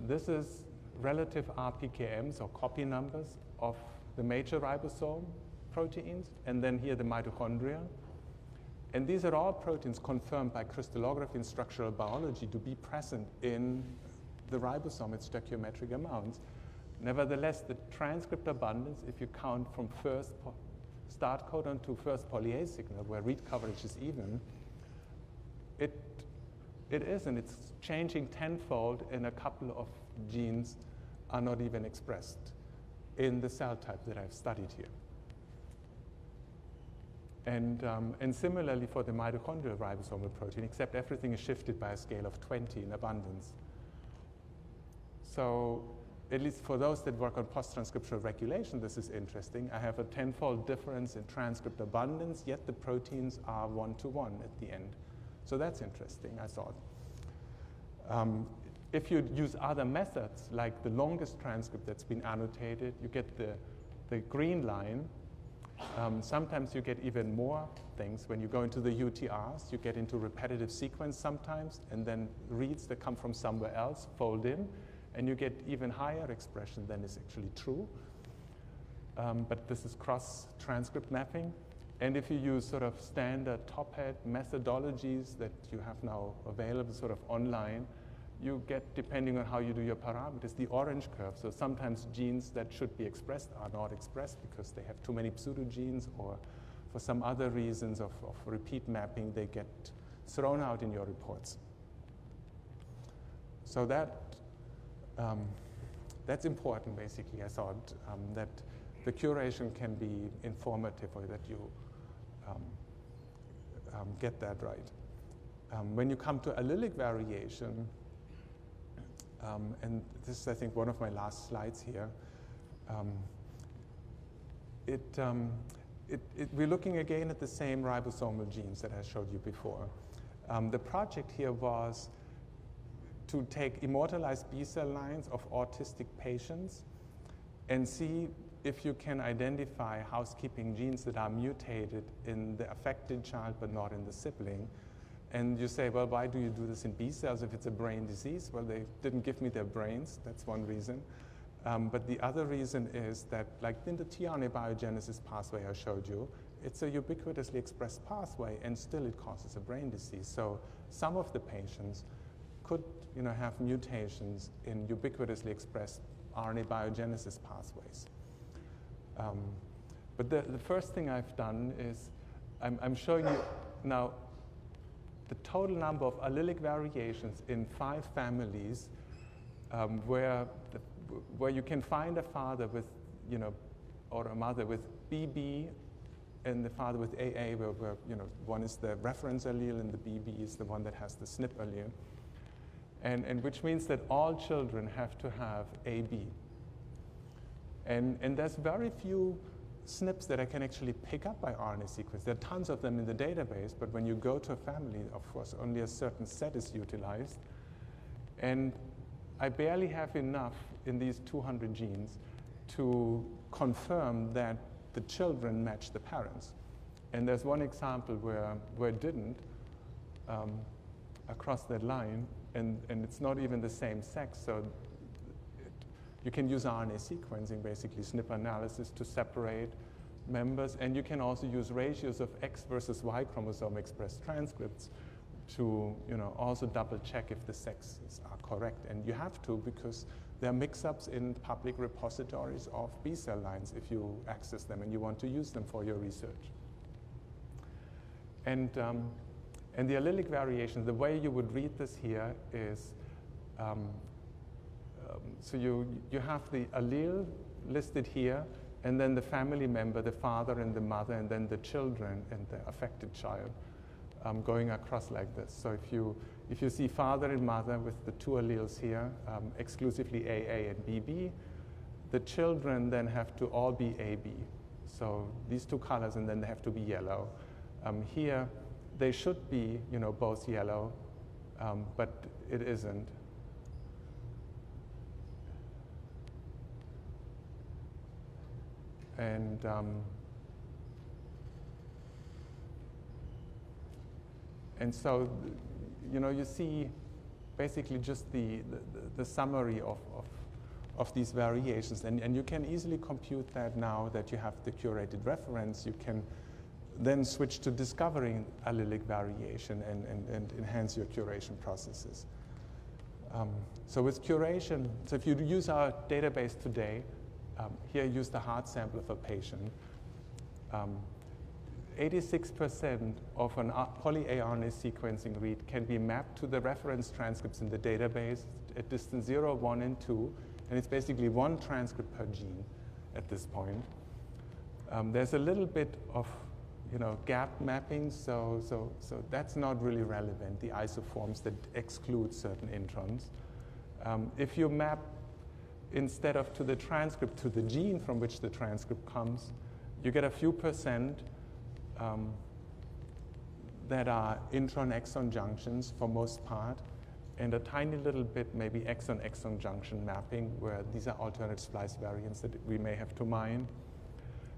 this is relative RPKMs, or copy numbers, of the major ribosome proteins, and then here the mitochondria. And these are all proteins confirmed by crystallography and structural biology to be present in the ribosome at stoichiometric amounts. Nevertheless, the transcript abundance, if you count from first start codon to first poly-A signal, where read coverage is even, it isn't. It's changing tenfold, and a couple of genes are not even expressed in the cell type that I've studied here. And similarly for the mitochondrial ribosomal protein, except everything is shifted by a scale of 20 in abundance. So at least for those that work on post-transcriptional regulation, this is interesting. I have a tenfold difference in transcript abundance, yet the proteins are 1-to-1 at the end. So that's interesting, I thought. If you use other methods, like the longest transcript that's been annotated, you get the green line. Sometimes you get even more things. When you go into the UTRs, you get into repetitive sequence sometimes, and then reads that come from somewhere else fold in, and you get even higher expression than is actually true. But this is cross-transcript mapping. And if you use sort of standard top-hat methodologies that you have now available sort of online, you get, depending on how you do your parameters, the orange curve. So sometimes genes that should be expressed are not expressed because they have too many pseudogenes, or for some other reasons of repeat mapping, they get thrown out in your reports. So that's important, basically. I thought that the curation can be informative, or that you get that right. When you come to allelic variation, and this is, I think, one of my last slides here, we're looking again at the same ribosomal genes that I showed you before. The project here was to take immortalized B-cell lines of autistic patients and see if you can identify housekeeping genes that are mutated in the affected child but not in the sibling. And you say, well, why do you do this in B cells if it's a brain disease? Well, they didn't give me their brains. That's one reason. But the other reason is that, like in the tRNA biogenesis pathway I showed you, it's a ubiquitously expressed pathway, and still it causes a brain disease. So some of the patients could have mutations in ubiquitously expressed RNA biogenesis pathways. But the first thing I've done is I'm showing you now the total number of allelic variations in 5 families where you can find a father with, or a mother with BB and the father with AA, where one is the reference allele and the BB is the one that has the SNP allele. And which means that all children have to have AB. And there's very few SNPs that I can actually pick up by RNA sequence. There are tons of them in the database, but when you go to a family, of course, only a certain set is utilized. And I barely have enough in these 200 genes to confirm that the children match the parents. And there's one example where it didn't across that line, and it's not even the same sex, so you can use RNA sequencing, basically SNP analysis, to separate members, and you can also use ratios of X versus Y chromosome expressed transcripts to also double check if the sexes are correct. And you have to, because there are mix-ups in public repositories of B-cell lines if you access them and you want to use them for your research. And the allelic variation, the way you would read this here is, so you have the allele listed here, and then the family member, the father and the mother, and then the children and the affected child going across like this. So if you see father and mother with the two alleles here, exclusively AA and BB, the children then have to all be AB. So these two colors, and then they have to be yellow. Here, they should be, both yellow, but it isn't. And so, you see basically just the summary of these variations. And you can easily compute that now that you have the curated reference. You can then switch to discovering allelic variation and enhance your curation processes. So with curation, so if you use our database today, here I use the heart sample of a patient. 86% of an poly-RNA sequencing read can be mapped to the reference transcripts in the database at distance 0, 1, and 2, and it's basically one transcript per gene at this point. There's a little bit of gap mapping, so that's not really relevant, the isoforms that exclude certain introns. If you map instead of to the transcript to the gene from which the transcript comes, you get a few percent that are intron-exon junctions for most part, and a tiny little bit maybe exon-exon junction mapping, where these are alternate splice variants that we may have to mine.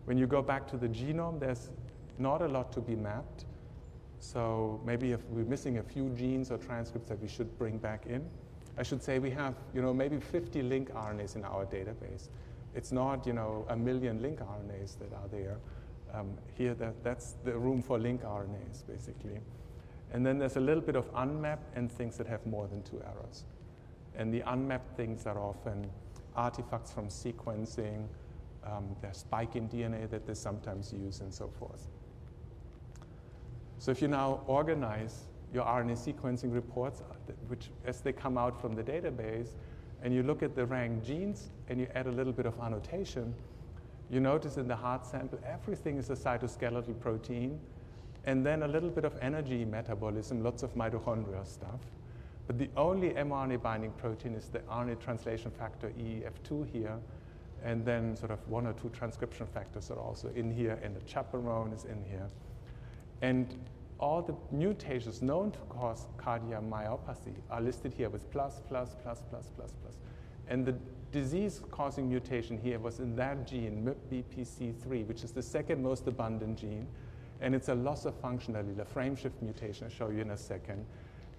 When you go back to the genome, there's not a lot to be mapped. So maybe if we're missing a few genes or transcripts that we should bring back in. I should say we have, maybe 50 link RNAs in our database. It's not, a million link RNAs that are there. Here, that's the room for link RNAs, basically. And then there's a little bit of unmapped and things that have more than 2 errors. And the unmapped things are often artifacts from sequencing. There's spike in DNA that they sometimes use, and so forth. So if you now organize your RNA sequencing reports, which as they come out from the database, and you look at the ranked genes, and you add a little bit of annotation, you notice in the heart sample, everything is a cytoskeletal protein, and then a little bit of energy metabolism, lots of mitochondrial stuff. But the only mRNA binding protein is the RNA translation factor EEF2 here, and then sort of 1 or 2 transcription factors are also in here, and the chaperone is in here. And all the mutations known to cause cardiomyopathy are listed here with plus. And the disease-causing mutation here was in that gene, MYBPC3, which is the second most abundant gene. And it's a loss of function allele, a frame shift mutation I'll show you in a second.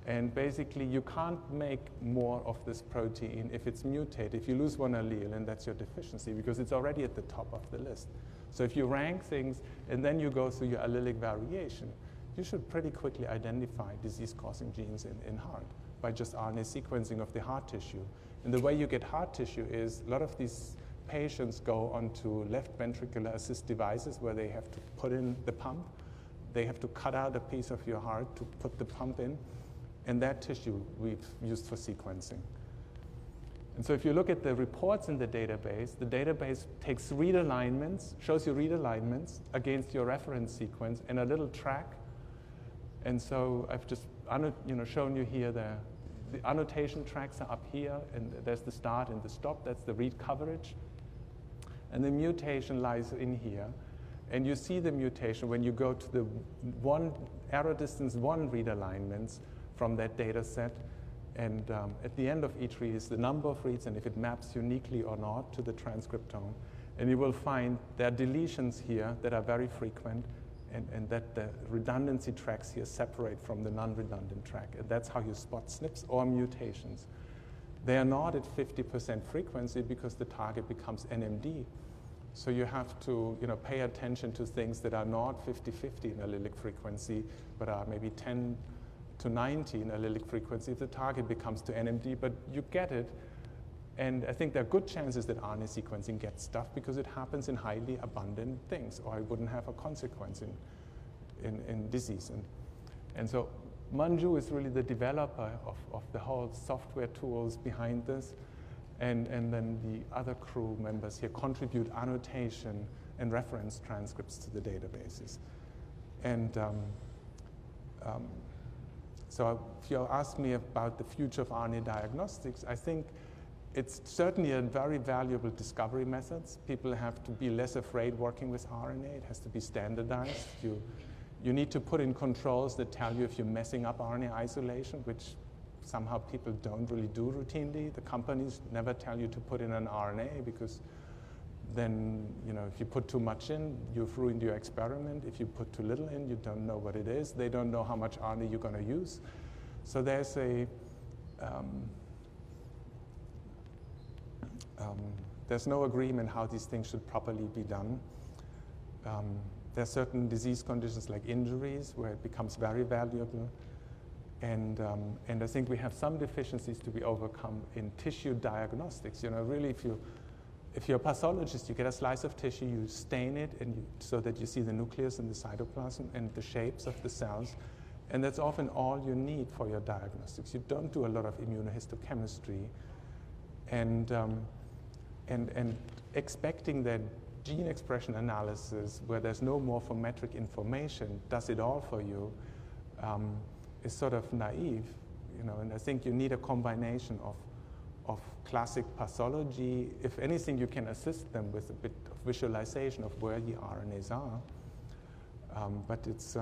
And basically, you can't make more of this protein if it's mutated. If you lose one allele, and that's your deficiency, because it's already at the top of the list. So if you rank things, and then you go through your allelic variation, you should pretty quickly identify disease-causing genes in heart by just RNA sequencing of the heart tissue. And the way you get heart tissue is a lot of these patients go onto left ventricular assist devices where they have to put in the pump. They have to cut out a piece of your heart to put the pump in. And that tissue we've used for sequencing. And so if you look at the reports in the database takes read alignments, shows you read alignments against your reference sequence and a little track. And so I've just shown you here the annotation tracks are up here, and there's the start and the stop. That's the read coverage. and the mutation lies in here. And you see the mutation when you go to the error distance 1 read alignments from that data set. And at the end of each read is the number of reads and if it maps uniquely or not to the transcriptome. And you will find there are deletions here that are very frequent and that the redundancy tracks here separate from the non-redundant track. And that's how you spot SNPs or mutations. They are not at 50% frequency because the target becomes NMD. So you have to pay attention to things that are not 50-50 in allelic frequency, but are maybe 10 to 90 in allelic frequency if the target becomes to NMD, but you get it. And I think there are good chances that RNA sequencing gets stuff because it happens in highly abundant things, or it wouldn't have a consequence in disease. And so Manju is really the developer of the whole software tools behind this. And then the other crew members here contribute annotation and reference transcripts to the databases. And so if you ask me about the future of RNA diagnostics, I think it's certainly a very valuable discovery method. People have to be less afraid working with RNA. It has to be standardized. You need to put in controls that tell you if you're messing up RNA isolation, which somehow people don't really do routinely. The companies never tell you to put in an RNA because then, if you put too much in, you've ruined your experiment. If you put too little in, you don't know what it is. They don't know how much RNA you're going to use. So there's there's no agreement how these things should properly be done. There are certain disease conditions like injuries where it becomes very valuable. And I think we have some deficiencies to be overcome in tissue diagnostics. Really, if you're a pathologist, you get a slice of tissue, you stain it, so that you see the nucleus and the cytoplasm and the shapes of the cells. And that's often all you need for your diagnostics. You don't do a lot of immunohistochemistry. And expecting that gene expression analysis, where there's no morphometric information, does it all for you, is sort of naive, and I think you need a combination of classic pathology. If anything, you can assist them with a bit of visualization of where the RNAs are, but it's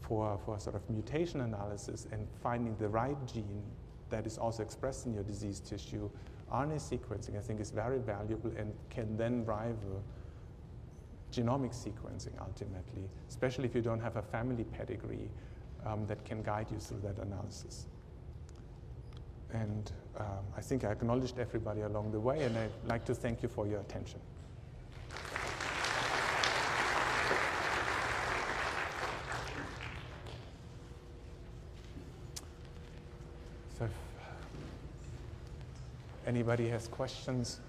for sort of mutation analysis and finding the right gene that is also expressed in your diseased tissue. RNA sequencing, I think, is very valuable and can then rival genomic sequencing ultimately, especially if you don't have a family pedigree that can guide you through that analysis. And I think I acknowledged everybody along the way, and I'd like to thank you for your attention. So if anybody has questions,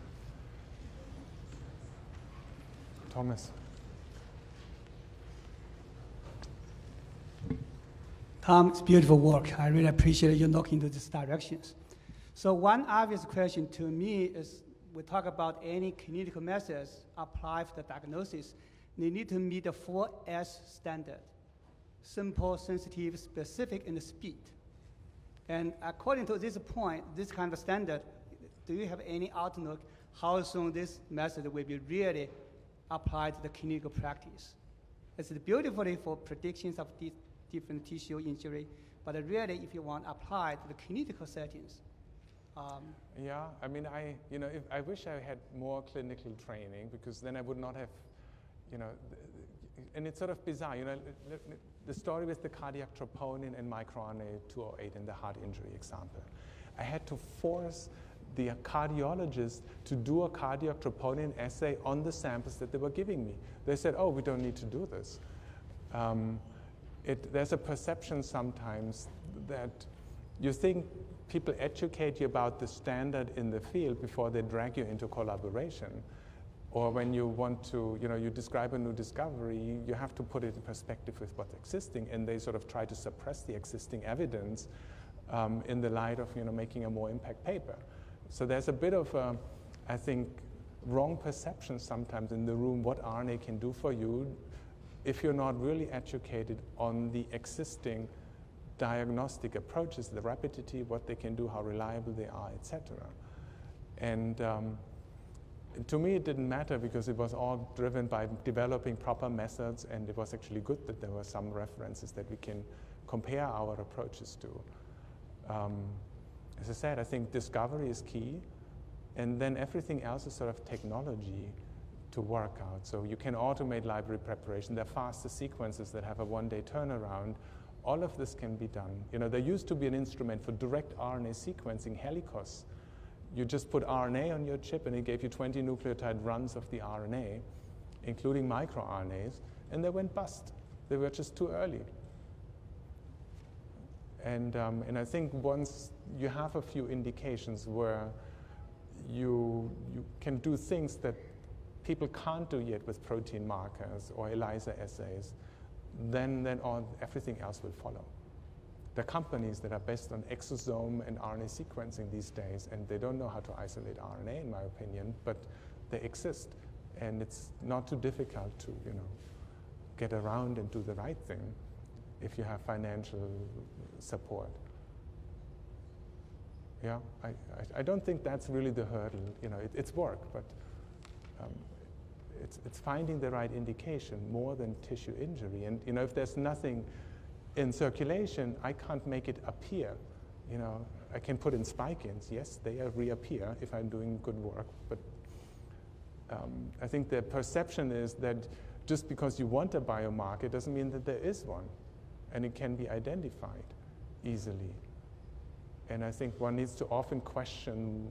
Thomas. Tom, it's beautiful work. I really appreciate you looking into these directions. So one obvious question to me is, we talk about any clinical methods applied for the diagnosis, they need to meet the 4S standard: simple, sensitive, specific, and speed. And according to this point, this kind of standard, do you have any outlook how soon this method will be really applied to the clinical practice? It's beautifully for predictions of different tissue injury, but really, if you want to apply to the clinical settings. Yeah, I mean, I wish I had more clinical training, because then I would not have, and it's sort of bizarre, the story with the cardiac troponin and microRNA 208 in the heart injury example. I had to force the cardiologist to do a cardiac troponin assay on the samples that they were giving me. They said, oh, we don't need to do this. There's a perception sometimes that you think people educate you about the standard in the field before they drag you into collaboration. Or when you want to, you describe a new discovery, you have to put it in perspective with what's existing, and they sort of try to suppress the existing evidence in the light of, making a more impact paper. So there's a bit of, I think, wrong perception sometimes in the room what RNA can do for you if you're not really educated on the existing diagnostic approaches, the rapidity, what they can do, how reliable they are, etc. And to me, it didn't matter because it was all driven by developing proper methods, and it was actually good that there were some references that we can compare our approaches to. As I said, I think discovery is key, and then everything else is sort of technology to work out. So you can automate library preparation. There are faster sequences that have a one-day turnaround. All of this can be done. You know, there used to be an instrument for direct RNA sequencing, helicos. You just put RNA on your chip, and it gave you 20 nucleotide runs of the RNA, including microRNAs, and they went bust. They were just too early. And I think once you have a few indications where you can do things that people can't do yet with protein markers or ELISA assays, then everything else will follow. There are companies that are based on exosome and RNA sequencing these days, and they don't know how to isolate RNA, in my opinion, but they exist, and it's not too difficult to, get around and do the right thing if you have financial support. Yeah, I don't think that's really the hurdle. It's work, but it's finding the right indication more than tissue injury. And if there's nothing in circulation, I can't make it appear. I can put in spike-ins. Yes, they reappear if I'm doing good work. But I think the perception is that just because you want a biomarker doesn't mean that there is one, and it can be identified easily. And I think one needs to often question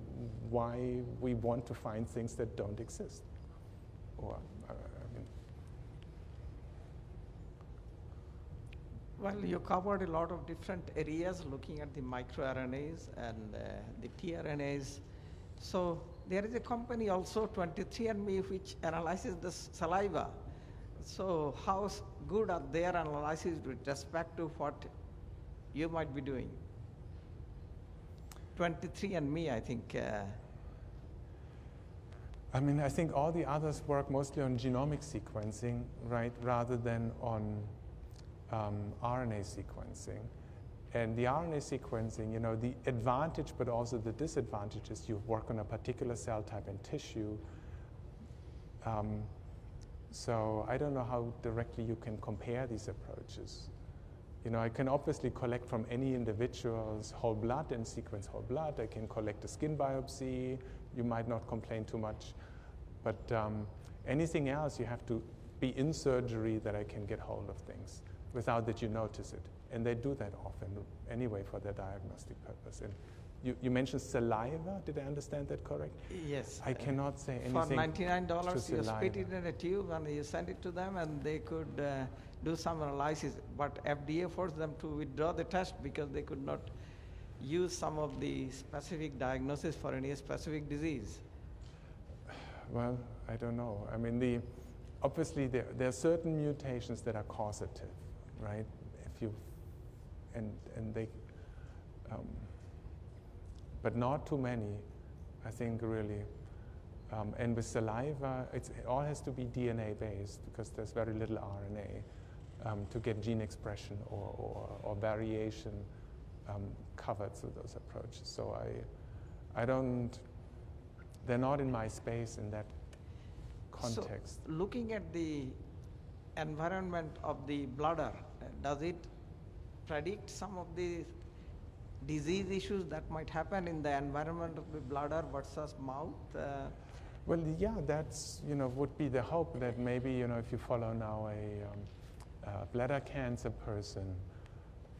why we want to find things that don't exist. Or, Well, you covered a lot of different areas looking at the microRNAs and the tRNAs. So there is a company also, 23andMe, which analyzes the saliva. So how good are their analyses with respect to what you might be doing? 23andMe, I think. I think all the others work mostly on genomic sequencing, right, rather than on RNA sequencing. And the RNA sequencing, the advantage but also the disadvantage is you work on a particular cell type and tissue. So I don't know how directly you can compare these approaches. I can obviously collect from any individual's whole blood and sequence whole blood. I can collect a skin biopsy. You might not complain too much. But anything else, you have to be in surgery that I can get hold of things without that you notice it. And they do that often anyway for their diagnostic purpose. And you mentioned saliva. Did I understand that correct? Yes. I cannot say anything. For $99, you saliva. spit it in a tube and you send it to them, and they could do some analysis. But FDA forced them to withdraw the test because they could not use some of the specific diagnosis for any specific disease. Well, I don't know. Obviously there are certain mutations that are causative, right? But not too many, I think, really. And with saliva, it all has to be DNA based because there's very little RNA to get gene expression or variation covered through those approaches. So they're not in my space in that context. So looking at the environment of the bladder, does it predict some of the disease issues that might happen in the environment of the bladder versus mouth? Well, yeah, that's, would be the hope that maybe, if you follow now a bladder cancer person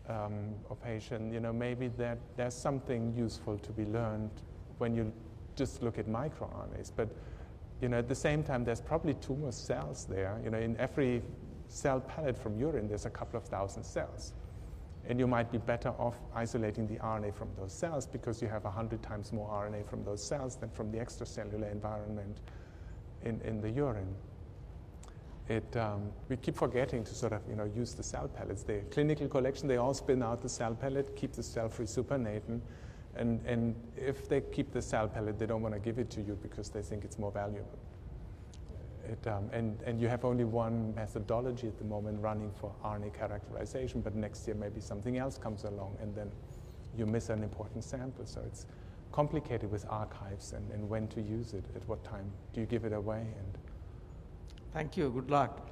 or patient, maybe that there's something useful to be learned when you just look at microRNAs. But, at the same time, there's probably tumor cells there. In every cell pellet from urine, there's a couple of thousand cells. And you might be better off isolating the RNA from those cells because you have 100 times more RNA from those cells than from the extracellular environment in the urine. We keep forgetting to sort of, use the cell pellets. The clinical collection, they all spin out the cell pellet, keep the cell-free supernatant, and if they keep the cell pellet, they don't want to give it to you because they think it's more valuable. And you have only one methodology at the moment running for RNA characterization, but next year maybe something else comes along, and then you miss an important sample. So it's complicated with archives and when to use it, at what time do you give it away? And thank you. Good luck.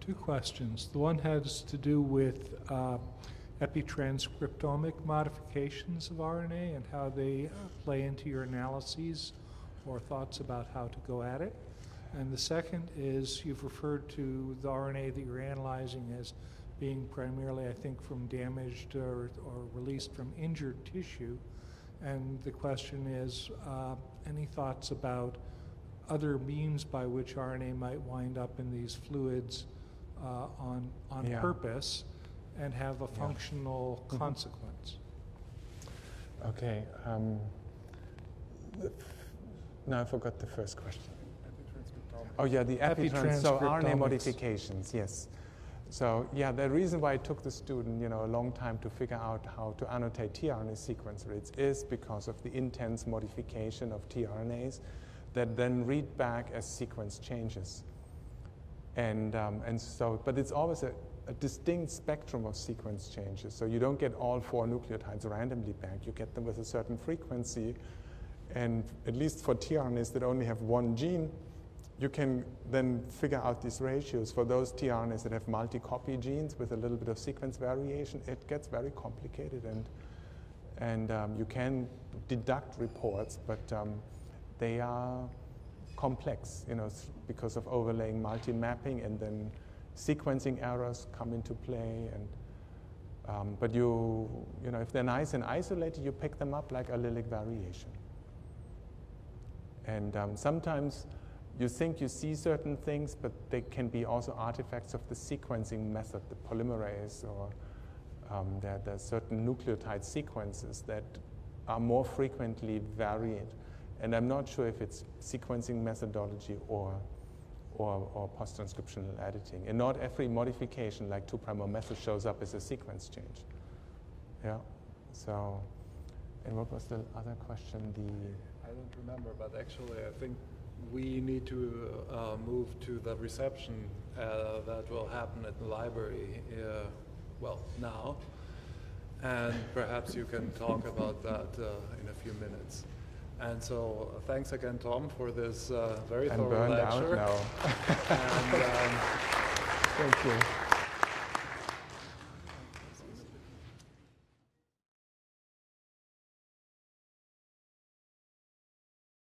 Two questions. The one has to do with epitranscriptomic modifications of RNA and how they play into your analyses or thoughts about how to go at it. And the second is you've referred to the RNA that you're analyzing as being primarily, I think, from damaged or released from injured tissue. And the question is, any thoughts about other means by which RNA might wind up in these fluids on purpose and have a functional consequence? Okay. No, I forgot the first question. Oh yeah, the epitranscriptomics. So RNA modifications, yes. So yeah, the reason why it took the student, a long time to figure out how to annotate tRNA sequence reads is because of the intense modification of tRNAs that then read back as sequence changes. And so, but it's always a distinct spectrum of sequence changes. So you don't get all 4 nucleotides randomly back. You get them with a certain frequency. And at least for tRNAs that only have 1 gene, you can then figure out these ratios. For those tRNAs that have multi-copy genes with a little bit of sequence variation, it gets very complicated. And you can deduct reports, but they are complex, because of overlaying multi-mapping, and then sequencing errors come into play. And but if they're nice and isolated, you pick them up like allelic variation. And sometimes you think you see certain things, but they can be also artifacts of the sequencing method, the polymerase, or there are certain nucleotide sequences that are more frequently varied. And I'm not sure if it's sequencing methodology or post-transcriptional editing. And not every modification, like 2' methyl, shows up as a sequence change. Yeah. So, and what was the other question? I don't remember, but actually I think we need to move to the reception that will happen at the library, now. And perhaps you can talk about that in a few minutes. And so thanks again, Tom, for this very thorough lecture. Out now. And, thank you.